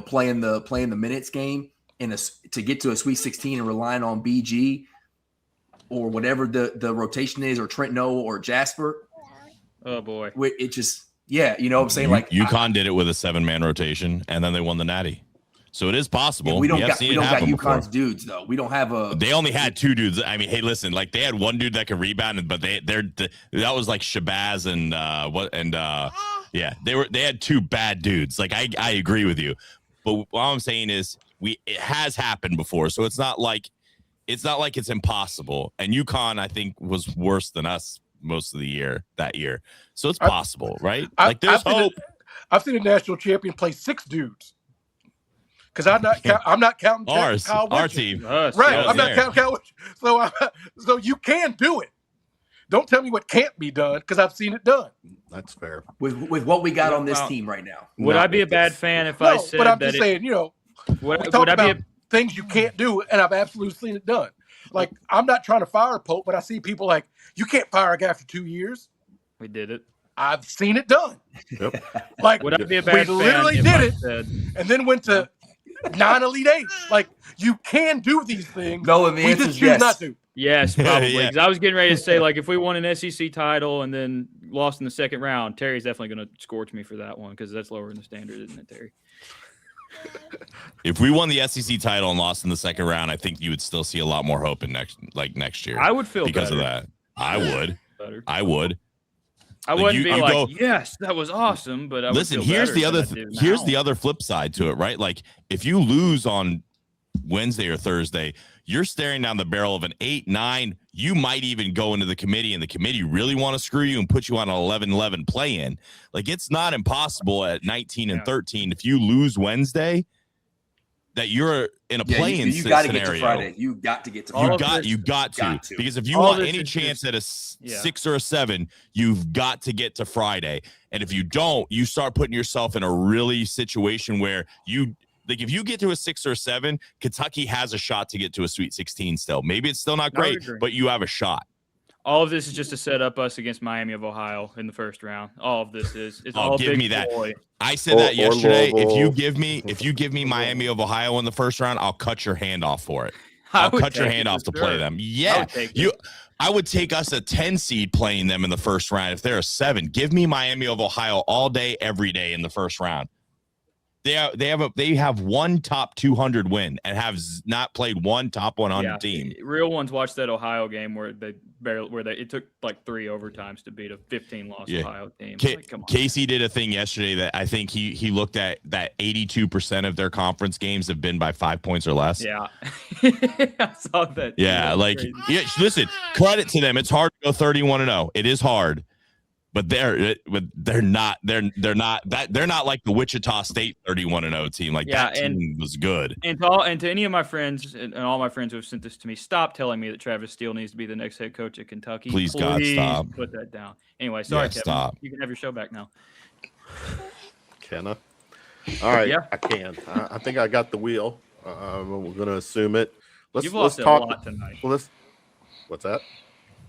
playing the minutes game to get to a Sweet 16 and relying on BG or whatever the rotation is, or Trent Noah or Jasper. Oh boy. It just, yeah. You know what I'm saying? Like, UConn did it with a 7-man rotation, and then they won the Natty. So it is possible. we don't got UConn's UConn's dudes though. We don't have They only had 2 dudes. I mean, hey, listen, like, they had one dude that could rebound, but that was like Shabazz and they had 2 bad dudes. Like, I agree with you, but all I'm saying is it has happened before, so it's not like it's impossible. And UConn, I think, was worse than us most of the year that year, so it's possible, right? Like, there's hope. I've seen a national champion play 6 dudes. Because I'm not counting our team. Right, I'm not counting Cal Witcher. So you can do it. Don't tell me what can't be done, because I've seen it done. That's fair. with what we got on this team right now. Would I be a bad fan if I said but I'm that just saying, we talk about things you can't do, and I've absolutely seen it done. Like, I'm not trying to fire Pope, but I see people like, you can't fire a guy after 2 years. We did it. I've seen it done. Yep. Like, Would I be a bad we fan literally if did I it, said, and then went to 9 Elite Eights. Like, you can do these things. No, and the we answer just is choose yes. not to. yes, probably? Yeah. 'Cause I was getting ready to say, like, if we won an SEC title and then lost in the second round, Terry's definitely going to scorch me for that one, because that's lower in the standard, isn't it, Terry? If we won the SEC title and lost in the second round, I think you would still see a lot more hope in next year. I would feel because better. of that. I would. Better. I would. I wouldn't you be like, go- yes, that was awesome, but I would Listen, feel here's better the other than I do here's now. the other flip side to it, right? Like, if you lose on Wednesday or Thursday, you're staring down the barrel of an 8-9. You might even go into the committee, and the committee really want to screw you and put you on an 11-11 play-in. Like, it's not impossible at 19 and 13 if you lose Wednesday that you're in a play-in you got to scenario. get to Friday. You got to get to All Friday. of You this- got to. Because if you all want this any is chance just- at a Yeah. 6 or a 7, you've got to get to Friday. And if you don't, you start putting yourself in a really situation where if you get to a 6 or 7, Kentucky has a shot to get to a Sweet 16 still. Maybe it's still not I would great, agree. but you have a shot. All of this is just to set up us against Miami of Ohio in the first round. All of this is. It's all give big me that. boy. I said that Or yesterday. If Louisville. you give me Miami of Ohio in the first round, I'll cut your hand off for it. I I'll would cut your take hand it off for to play sure. them. I Yeah, would take you. it. I would take us a 10 seed playing them in the first round if they're a 7. Give me Miami of Ohio all day, every day in the first round. They have one top 200 win and have not played one top 100 team. Real ones watched that Ohio game where it took like 3 overtimes to beat a 15-loss Ohio team. Come on, Casey did a thing yesterday that I think he looked at that 82% of their conference games have been by 5 points or less. Yeah, I saw that. Yeah, listen, credit to them. It's hard to go 31-0. It is hard. But they're not like the Wichita State 31-0 team. That team was good. And to any of my friends and all my friends who have sent this to me, stop telling me that Travis Steele needs to be the next head coach at Kentucky. Please God, stop. Put that down. Anyway, sorry, Kevin. Stop. You can have your show back now. Can I? All right, Yeah. I can. I think I got the wheel. We're going to assume it. You've lost a lot tonight. What's that?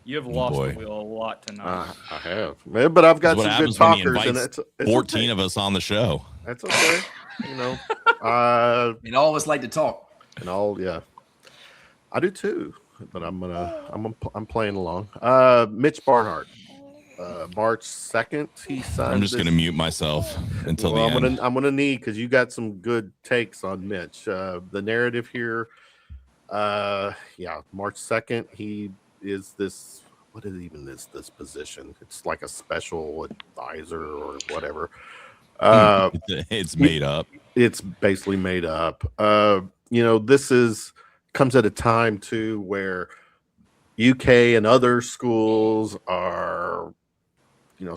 You have lost the wheel a lot tonight. I have, but I've got some good talkers, and it's 14 okay. of us on the show. That's okay. And all of us like to talk. And I do too. But I'm playing along. Mitch Barnhart, March 2nd, he signed. I'm just gonna mute myself until the end. I'm gonna need, because you got some good takes on Mitch. The narrative here, March 2nd, he is this. What is even this position? It's like a special advisor or whatever. It's made up. It's basically made up. This comes at a time too where UK and other schools are,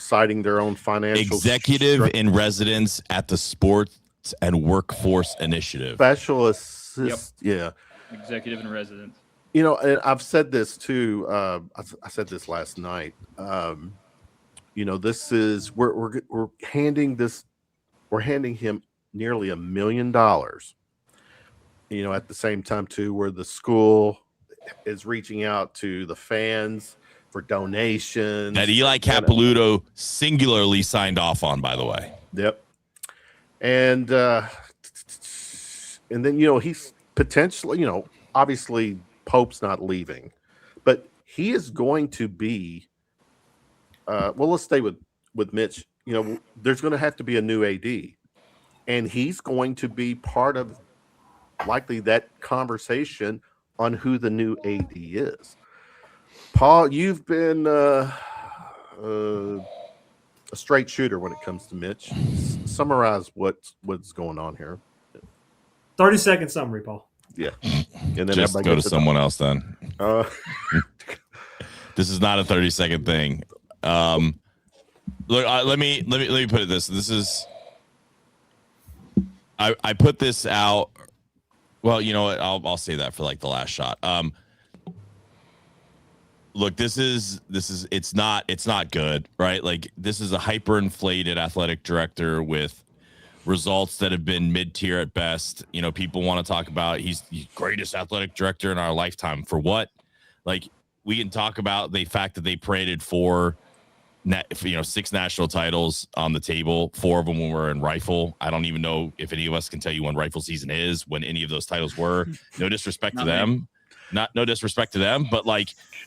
citing their own financial executive in residence at the Sports and Workforce Initiative. Special assist. Yep. Yeah. Executive in residence. And I've said this too. I said this last night. This is we're handing him nearly $1 million. At the same time too, where the school is reaching out to the fans for donations. That Eli Capilouto singularly signed off on, by the way. Yep. And then he's potentially, obviously Pope's not leaving, but he is going to be. Let's stay with Mitch. There's going to have to be a new AD, and he's going to be part of likely that conversation on who the new AD is. Paul, you've been a straight shooter when it comes to Mitch. Summarize what's going on here. 30-second summary, Paul. Yeah, and then just go to someone else then. This is not a 30-second thing. Look, let me put it this. This is I put this out. Well, you know what? I'll say that for the last shot. Look, this is it's not good, right? This is a hyperinflated athletic director with results that have been mid-tier at best. People want to talk about he's the greatest athletic director in our lifetime. For what? We can talk about the fact that they paraded 6 national titles on the table, 4 of them when we're in rifle. I don't even know if any of us can tell you when rifle season is, when any of those titles were. No disrespect to them. No disrespect to them, but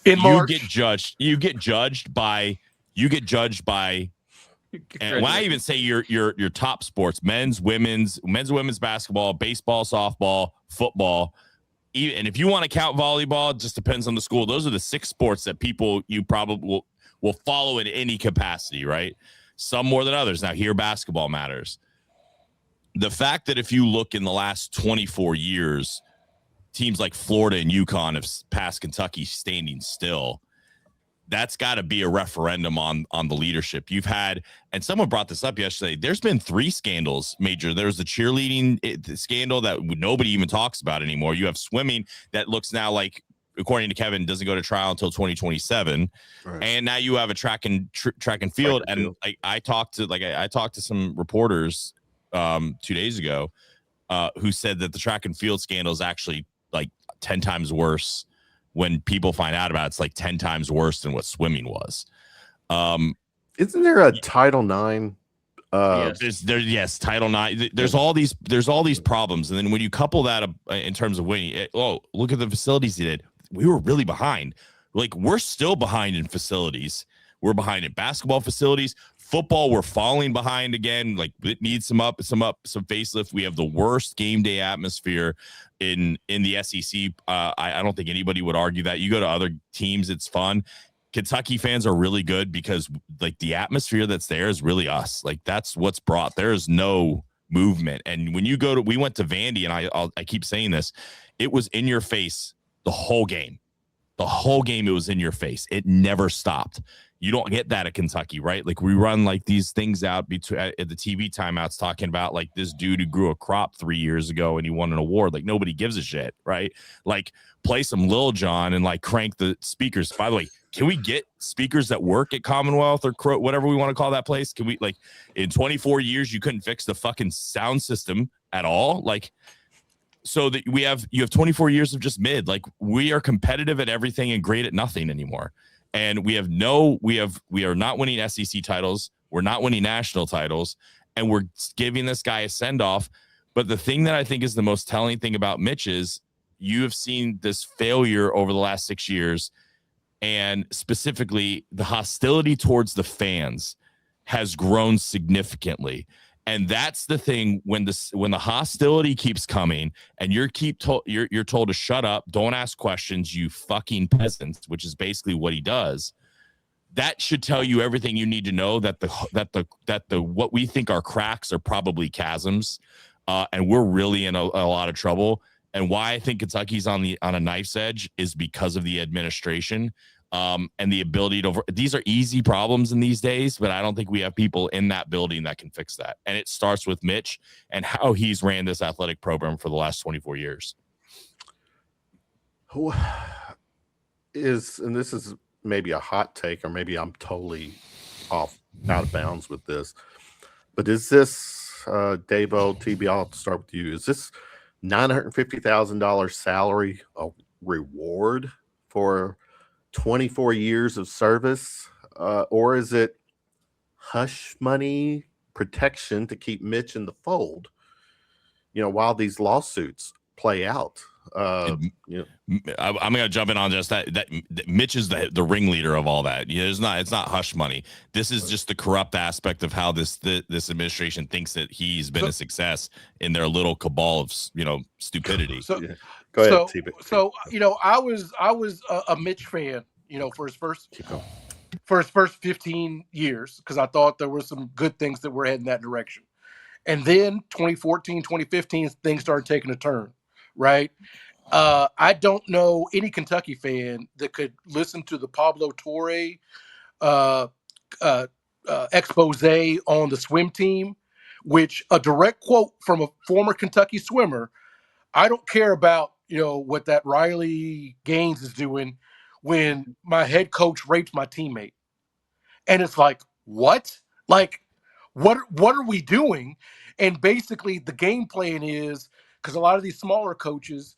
you get judged by and when I even say your top sports, men's, women's and women's basketball, baseball, softball, football, and if you want to count volleyball, it just depends on the school. Those are the 6 sports that you probably will follow in any capacity, right? Some more than others. Now, here basketball matters. The fact that if you look in the last 24 years, teams like Florida and UConn have passed Kentucky standing still, that's got to be a referendum on the leadership you've had. And someone brought this up yesterday. There's been 3 scandals major. There's the cheerleading scandal that nobody even talks about anymore. You have swimming that looks now like, according to Kevin, doesn't go to trial until 2027. Right. And now you have a track and field. And I talked to some reporters 2 days ago who said that the track and field scandal is actually 10 times worse. When people find out about it, it's 10 times worse than what swimming was. Isn't there a Title IX? Yes, Title IX. There's all these problems, and then when you couple that in terms of winning, look at the facilities he did. We were really behind. Like, we're still behind in facilities. We're behind in basketball facilities. Football, we're falling behind again. Like, it needs some facelift. We have the worst game day atmosphere in the SEC. I don't think anybody would argue that. You go to other teams, it's fun. Kentucky fans are really good because, like, the atmosphere that's there is really us. Like, that's what's brought. There is no movement. And when you we went to Vandy, and I keep saying this, it was in your face the whole game. The whole game, it was in your face. It never stopped. You don't get that at Kentucky, right? Like, we run like these things out at the TV timeouts talking about like this dude who grew a crop 3 years ago and he won an award. Like, nobody gives a shit, right? Like, play some Lil Jon and like crank the speakers. By the way, can we get speakers that work at Commonwealth or whatever we want to call that place? Can we, like, in 24 years, you couldn't fix the fucking sound system at all? Like, so that you have 24 years of just mid. Like, we are competitive at everything and great at nothing anymore. And we are not winning SEC titles. We're not winning national titles, and we're giving this guy a send off. But the thing that I think is the most telling thing about Mitch is you have seen this failure over the last 6 years, and specifically the hostility towards the fans has grown significantly. And that's the thing, when the hostility keeps coming and you're told to shut up, don't ask questions, you fucking peasants, which is basically what he does. That should tell you everything you need to know, that the what we think are cracks are probably chasms, and we're really in a lot of trouble. And why I think Kentucky's on a knife's edge is because of the administration. And the ability to these are easy problems in these days, but I don't think we have people in that building that can fix that. And it starts with Mitch and how he's ran this athletic program for the last 24 years. Who is, and this is maybe a hot take, or maybe I'm totally out of bounds with this, but is this Davo, TB, I'll start with you. Is this $950,000 salary a reward for 24 years of service, or is it hush money protection to keep Mitch in the fold, while these lawsuits play out? I'm going to jump in on just that Mitch is the ringleader of all that. It's not hush money. This is just the corrupt aspect of how this administration thinks that he's been a success in their little cabal of stupidity. So, yeah. Go ahead, TB. So I was a Mitch fan, for his first 15 years, because I thought there were some good things that were heading that direction. And then 2014, 2015, things started taking a turn, right? I don't know any Kentucky fan that could listen to the Pablo Torre expose on the swim team, which a direct quote from a former Kentucky swimmer: I don't care about what that Riley Gaines is doing when my head coach raped my teammate. And it's like, what? Like, what are we doing? And basically the game plan is, because a lot of these smaller coaches,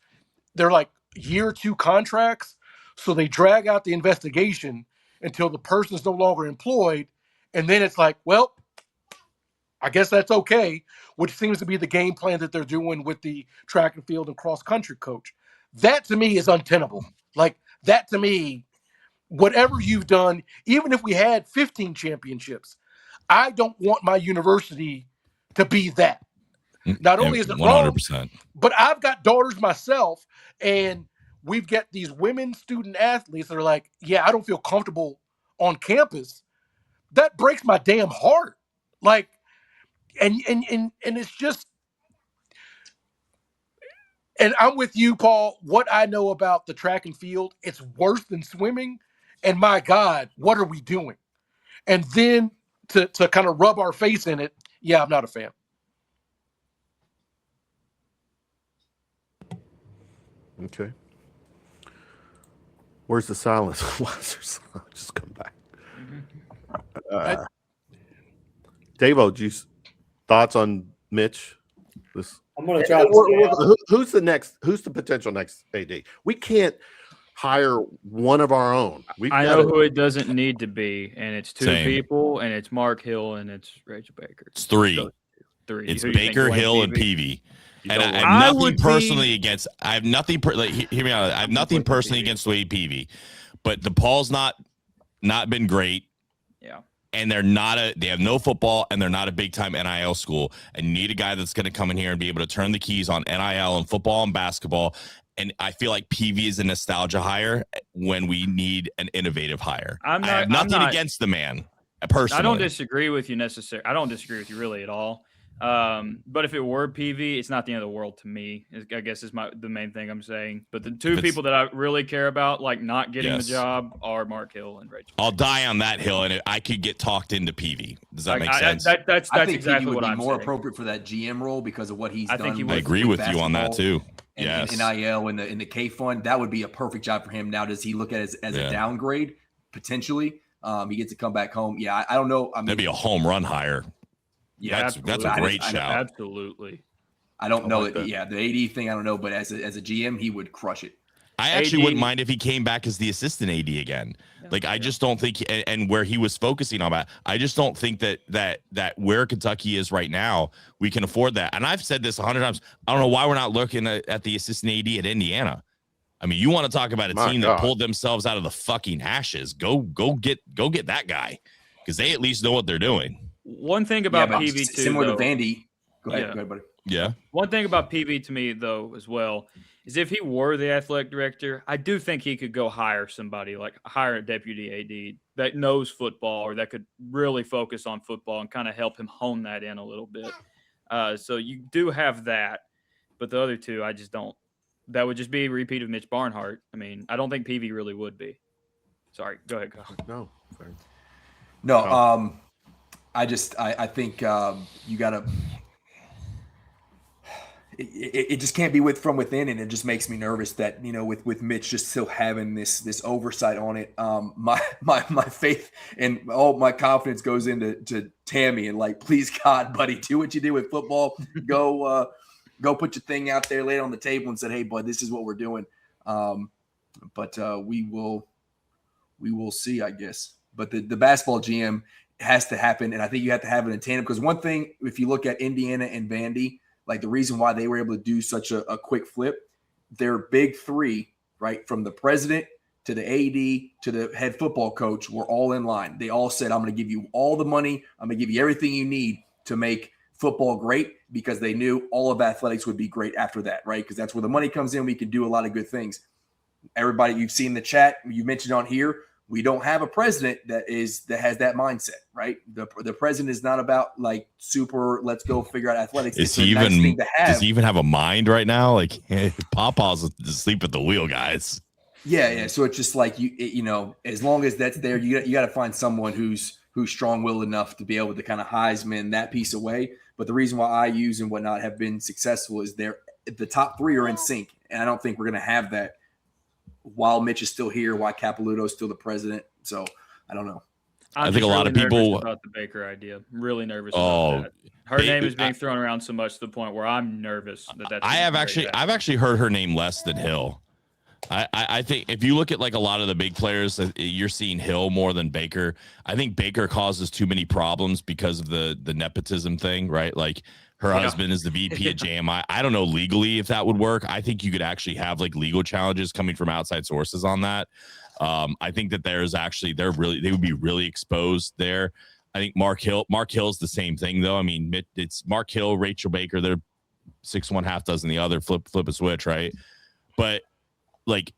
they're like year 2 contracts. So they drag out the investigation until the person's no longer employed. And then it's like, well, I guess that's okay, which seems to be the game plan that they're doing with the track and field and cross country coach. That to me is untenable. Like, that to me, whatever you've done, even if we had 15 championships, I don't want my university to be that. Not only is it 100%. Wrong, but I've got daughters myself, and we've got these women student athletes that are like, yeah, I don't feel comfortable on campus. That breaks my damn heart. Like, and it's just, and I'm with you, Paul. What I know about the track and field, it's worse than swimming. And my God, what are we doing? And then to kind of rub our face in it, yeah, I'm not a fan. Okay. Where's the silence? Why is there silence? Just come back. Davo, thoughts on Mitch? I'm going to try to who's the potential next AD? We can't hire one of our own. I know who it doesn't need to be, and it's 2 people, and it's Mark Hill, and it's Rachel Baker. It's 3. three. It's Who do you think, Baker, Dwayne Hill, and Peavy? Peavy. And I I have nothing would personally be- against. I have nothing. Hear me out. I have nothing personally against Dwayne Peavy, but DePaul's not been great. Yeah. And they have no football, and they're not a big time NIL school. And you need a guy that's going to come in here and be able to turn the keys on NIL and football and basketball. And I feel like PV is a nostalgia hire when we need an innovative hire. I have nothing against the man personally. I don't disagree with you necessarily. I don't disagree with you really at all. But if it were PV, it's not the end of the world to me. I guess is the main thing I'm saying. But the two people that I really care about, like not getting the job, are Mark Hill and Rachel. I'll die on that hill, and I could get talked into PV. Does that make sense? That's I think exactly PV would what be I'm more saying. appropriate for that GM role because of what he's done. I agree with you on that too. And yes. NIL and the K fund, that would be a perfect job for him. Now, does he look at it as a downgrade potentially? He gets to come back home. Yeah, I don't know. I mean, that'd be a home run hire. Yeah, that's a great shout. Absolutely. I don't know that. Yeah, the AD thing, I don't know, but as a GM, he would crush it. I actually wouldn't mind if he came back as the assistant AD again. I just don't think, and where he was focusing on that, I just don't think that where Kentucky is right now, we can afford that. And I've said this 100 times. I don't know why we're not looking at the assistant AD at Indiana. I mean, you want to talk about a team that pulled themselves out of the fucking ashes? Go get that guy, because they at least know what they're doing. One thing about PV too, similar to Vandy. Go ahead, buddy. Yeah. One thing about PV to me though as well is if he were the athletic director, I do think he could go hire somebody, like hire a deputy AD that knows football or that could really focus on football and kind of help him hone that in a little bit. So you do have that, but the other two, I just don't. That would just be a repeat of Mitch Barnhart. I mean, I don't think PV really would be. Sorry, go ahead, Kyle. No. I think you gotta. It just can't be from within, and it just makes me nervous that with Mitch just still having this oversight on it. My faith and all my confidence goes into Tammy and like, please God, buddy, do what you did with football. Go put your thing out there, lay it on the table, and said, hey, bud, this is what we're doing. But we will see, I guess. But the basketball GM has to happen, and I think you have to have it in tandem, because one thing, if you look at Indiana and Vandy, like the reason why they were able to do such a quick flip, their big three, right, from the president to the AD to the head football coach, were all in line. They all said, I'm going to give you all the money. I'm going to give you everything you need to make football great, because they knew all of athletics would be great after that, right? Because that's where the money comes in. We can do a lot of good things. Everybody, you've seen the chat, you mentioned on here, we don't have a president that has that mindset, right? The president is not about like super, let's go figure out athletics. Does he even have a mind right now? Like, Pawpaw's asleep at the wheel, guys. Yeah. So it's just like as long as that's there, you got to find someone who's strong-willed enough to be able to kind of Heisman that piece away. But the reason why IUs and whatnot have been successful is the top three are in sync, and I don't think we're going to have that while Mitch is still here, while Capilouto is still the president. So I don't know. I think a lot of people about the Baker idea. Really nervous about that. Her name is being thrown around so much to the point where I'm nervous that I've actually heard her name less than Hill. I think if you look at like a lot of the big players, you're seeing Hill more than Baker. I think Baker causes too many problems because of the nepotism thing, right? Like her husband is the VP at JMI. I don't know legally if that would work. I think you could actually have like legal challenges coming from outside sources on that. I think that they would be really exposed there. I think Mark Hill's the same thing though. I mean, it's Mark Hill, Rachel Baker. They're 6'1", half dozen the other. Flip a switch, right? But like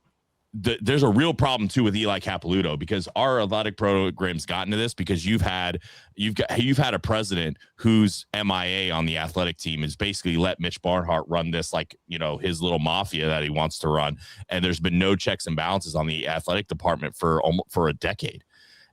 there's a real problem too with Eli Capilouto, because our athletic program's gotten to this because you've had a president whose MIA on the athletic team is basically let Mitch Barnhart run this, like, his little mafia that he wants to run. And there's been no checks and balances on the athletic department for a decade.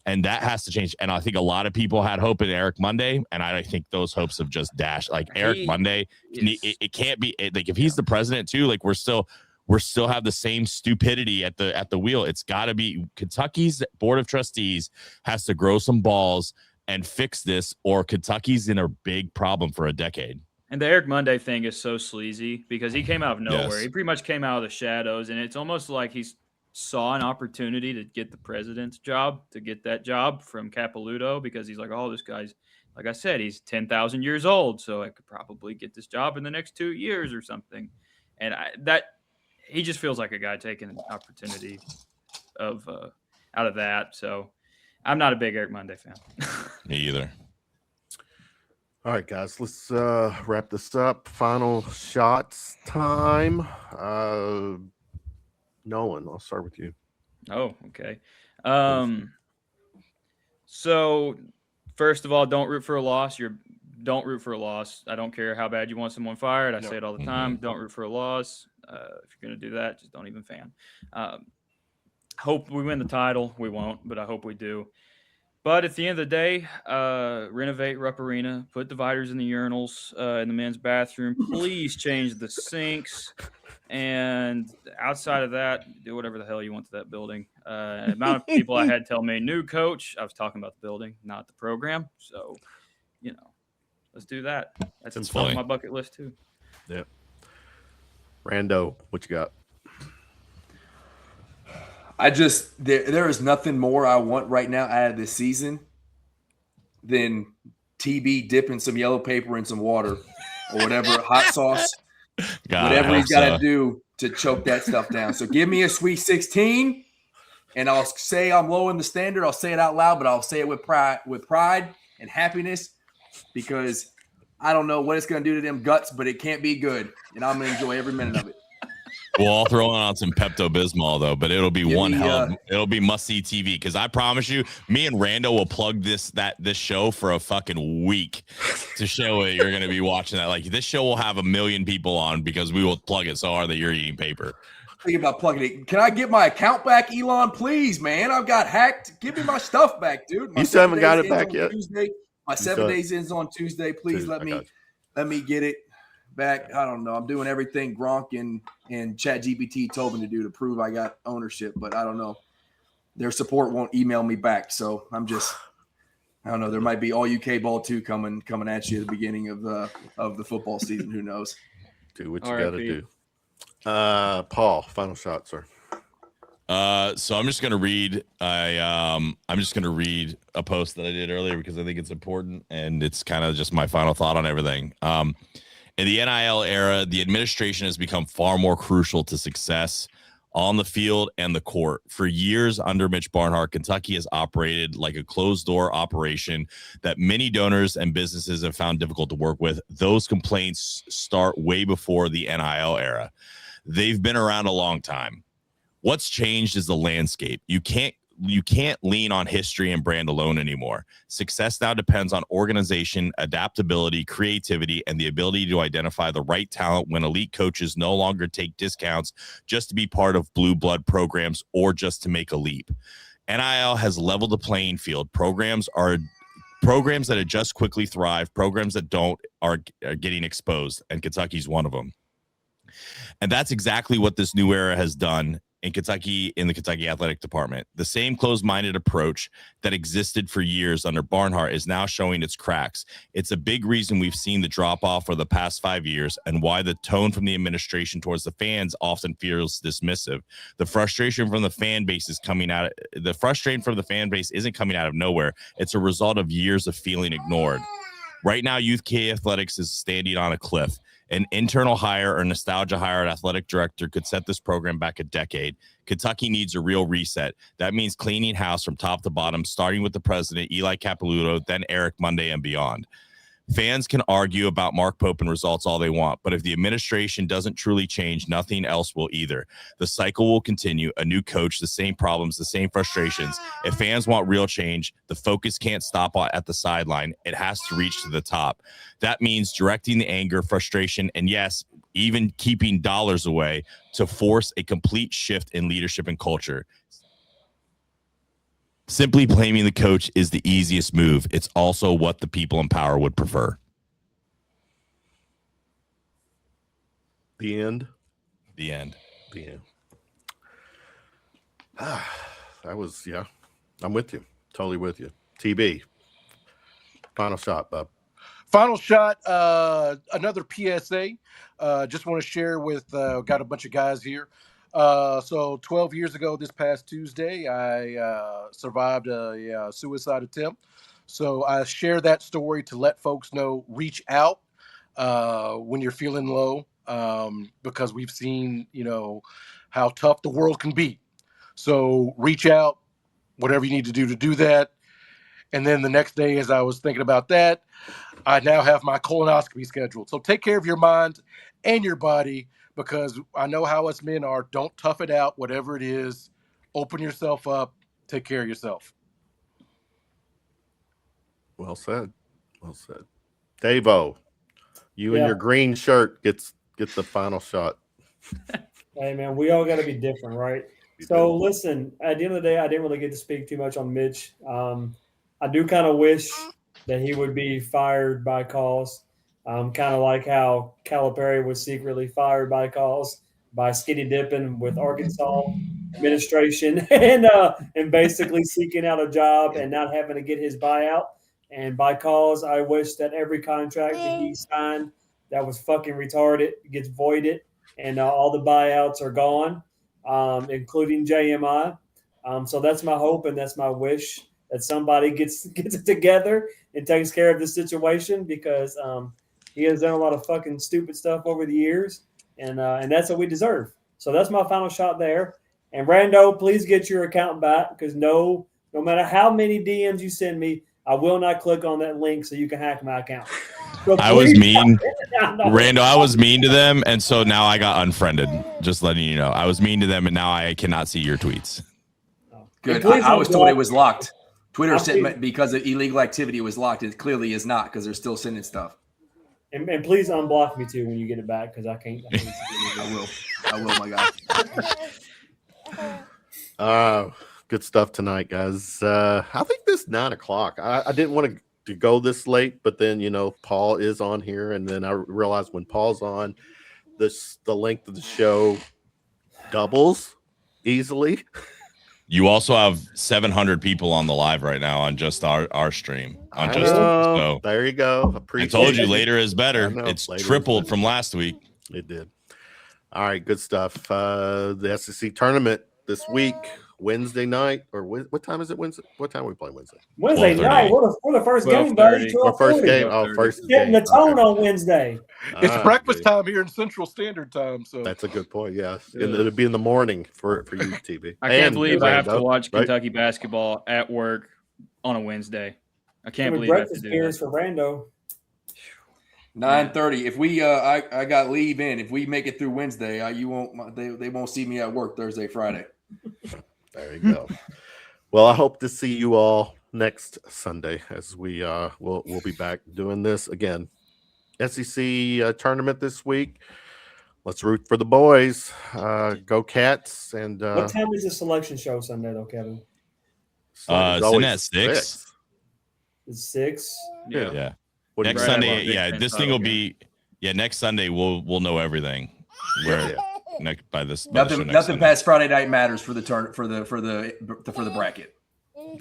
And that has to change. And I think a lot of people had hope in Eric Monday, and I think those hopes have just dashed. Like Eric Monday, it can't be like if he's the president too, like we're still have the same stupidity at the wheel. It's got to be Kentucky's board of trustees has to grow some balls and fix this, or Kentucky's in a big problem for a decade. And the Eric Monday thing is so sleazy because he came out of nowhere. Yes. He pretty much came out of the shadows, and it's almost like he saw an opportunity to get the president's job, to get that job from Capilouto, because he's like, oh, this guy's like I said, he's 10,000 years old, so I could probably get this job in the next 2 years or something. And he just feels like a guy taking an opportunity of out of that. So I'm not a big Eric Monday fan. Me either. All right, guys, let's wrap this up. Final shots time. Nolan, I'll start with you. Oh, okay. So first of all, don't root for a loss. Don't root for a loss. I don't care how bad you want someone fired. I say it all the time. Don't root for a loss. If you're going to do that, just don't even fan. Hope we win the title. We won't, but I hope we do. But at the end of the day, renovate Rupp Arena, put dividers in the urinals, in the men's bathroom. Please change the sinks. And outside of that, do whatever the hell you want to that building. The amount of people I had tell me, new coach, I was talking about the building, not the program. So, let's do that. That's on my bucket list too. Yep. Rando, what you got? There is nothing more I want right now out of this season than TB dipping some yellow paper in some water or whatever, hot sauce, whatever he's got to do to choke that stuff down. So give me a Sweet 16, and I'll say I'm lowering the standard. I'll say it out loud, but I'll say it with pride and happiness, because I don't know what it's going to do to them guts, but it can't be good, and I'm going to enjoy every minute of it. We'll all throw on some Pepto-Bismol, though, but it'll be it'll be must-see TV, because I promise you, me and Rando will plug this show for a fucking week to show it. You're going to be watching that. Like, this show will have 1 million people on because we will plug it so hard that you're eating paper. Thinking about plugging it. Can I get my account back, Elon? Please, man. I've got hacked. Give me my stuff back, dude. You still haven't got it back yet? Tuesday. My 7 days ends on Tuesday. Please let me get it back. I don't know. I'm doing everything Gronk and ChatGPT told me to do to prove I got ownership, but I don't know. Their support won't email me back, so I don't know. There might be all UK ball 2 coming at you at the beginning of the football season. Who knows? Do what you got to do. Paul, final shot, sir. So I'm just gonna read. I'm just gonna read a post that I did earlier because I think it's important, and it's kind of just my final thought on everything. In the NIL era, the administration has become far more crucial to success on the field and the court. For years under Mitch Barnhart, Kentucky has operated like a closed-door operation that many donors and businesses have found difficult to work with. Those complaints start way before the NIL era. They've been around a long time. What's changed is the landscape. You can't lean on history and brand alone anymore. Success now depends on organization, adaptability, creativity, and the ability to identify the right talent when elite coaches no longer take discounts just to be part of blue blood programs or just to make a leap. NIL has leveled the playing field. Programs that adjust quickly thrive. Programs that don't are getting exposed, and Kentucky's one of them. And that's exactly what this new era has done in Kentucky, in the Kentucky Athletic Department. The same closed-minded approach that existed for years under Barnhart is now showing its cracks. It's a big reason we've seen the drop-off for the past 5 years and why the tone from the administration towards the fans often feels dismissive. The frustration from the fan base isn't coming out of nowhere. It's a result of years of feeling ignored. Right now, Youth K Athletics is standing on a cliff. An internal hire or nostalgia hire at athletic director could set this program back a decade. Kentucky needs a real reset. That means cleaning house from top to bottom, starting with the president, Eli Capilouto, then Eric Monday and beyond. Fans can argue about Mark Pope and results all they want, but if the administration doesn't truly change, nothing else will either. The cycle will continue. A new coach, the same problems, the same frustrations. If fans want real change, the focus can't stop at the sideline. It has to reach to the top. That means directing the anger, frustration, and yes, even keeping dollars away to force a complete shift in leadership and culture. Simply blaming the coach is the easiest move. It's also what the people in power would prefer. The end. The end. The end. That was, I'm with you. Totally with you. TB. Final shot, bub. Final shot, another PSA. Just want to share with, got a bunch of guys here. So 12 years ago, this past Tuesday, I survived a suicide attempt. So I share that story to let folks know, reach out when you're feeling low, because we've seen, how tough the world can be. So reach out, whatever you need to do that. And then the next day, as I was thinking about that, I now have my colonoscopy scheduled. So take care of your mind and your body, because I know how us men are. Don't tough it out, whatever it is. Open yourself up. Take care of yourself. Well said. Well said. Dave-O, you and Yeah. your green shirt get the final shot. Hey, man, we all got to be different, right? You So, do. listen, at the end of the day, I didn't really get to speak too much on Mitch. I do kind of wish that he would be fired by cause, kind of like how Calipari was secretly fired by cause by skinny dipping with Arkansas administration and basically seeking out a job and not having to get his buyout. And by cause, I wish that every contract that he signed that was fucking retarded gets voided and all the buyouts are gone, including JMI. So that's my hope and that's my wish, that somebody gets it together and takes care of the situation, because he has done a lot of fucking stupid stuff over the years, and that's what we deserve. So that's my final shot there. And Rando, please get your account back, because no matter how many DMs you send me, I will not click on that link so you can hack my account. So I was please- mean. No. Rando, I was mean to them, and so now I got unfriended. Just letting you know. I was mean to them, and now I cannot see your tweets. Good. Please I was don't told block it was locked. Twitter I'll said see- because of illegal activity it was locked. It clearly is not, because they're still sending stuff. And please unblock me too when you get it back, because I can't. I will, my guy. Good stuff tonight, guys. I think this 9:00. I didn't want to go this late, but then Paul is on here, and then I realized when Paul's on, the length of the show doubles easily. You also have 700 people on the live right now on just our stream. On I just know. so There you go. I Appreciate told you it. later is better. I know. It's Later is tripled better. from last week. It did. All right, good stuff. The SEC tournament this week, Wednesday night, or what time is it? Wednesday? What time are we playing Wednesday? Wednesday 12:30. night. We're the first game, buddy. 12:30. Our first 12:40. game. Oh, 12:30. first Getting game. the tone Okay. on Wednesday. It's Ah, breakfast good. time here in Central Standard Time. So That's a good point. Yes, Yeah. and it'll be in the morning for you, TB. I can't And believe I have to Rando, watch right? Kentucky basketball at work on a Wednesday. I can't Give me believe I have to breakfast do beers that. for Rando. 9:30. If we, I got leave in. If we make it through Wednesday, you won't. They won't see me at work Thursday, Friday. There you go. Well, I hope to see you all next Sunday, as we we'll be back doing this again. SEC tournament this week. Let's root for the boys. Go Cats! And What time is the selection show Sunday, though, Kevin? it's Isn't always that 6? It's 6. Yeah. Yeah. What do you Next think? Sunday, Big yeah. Ten This thing title will be, next Sunday we'll know everything. Where next by this by the show Nothing. next Nothing Sunday. past Friday night matters for the turn for the bracket.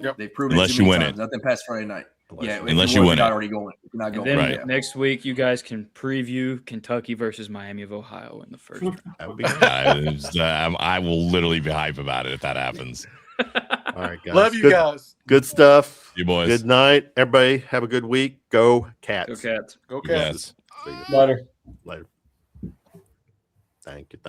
Yep. They've proven Unless it too you many win times. it. Nothing past Friday night. Unless if you you're win not it. already going. If you're not And going. then Yeah. next week, you guys can preview Kentucky versus Miami of Ohio in the first round. That would be good. I will literally be hype about it if that happens. All right, guys. love you good, guys. Good stuff. You boys. Good night, everybody. Have a good week. Go Cats! Go Cats. Go You Cats. guys. Later. Later. Thank you.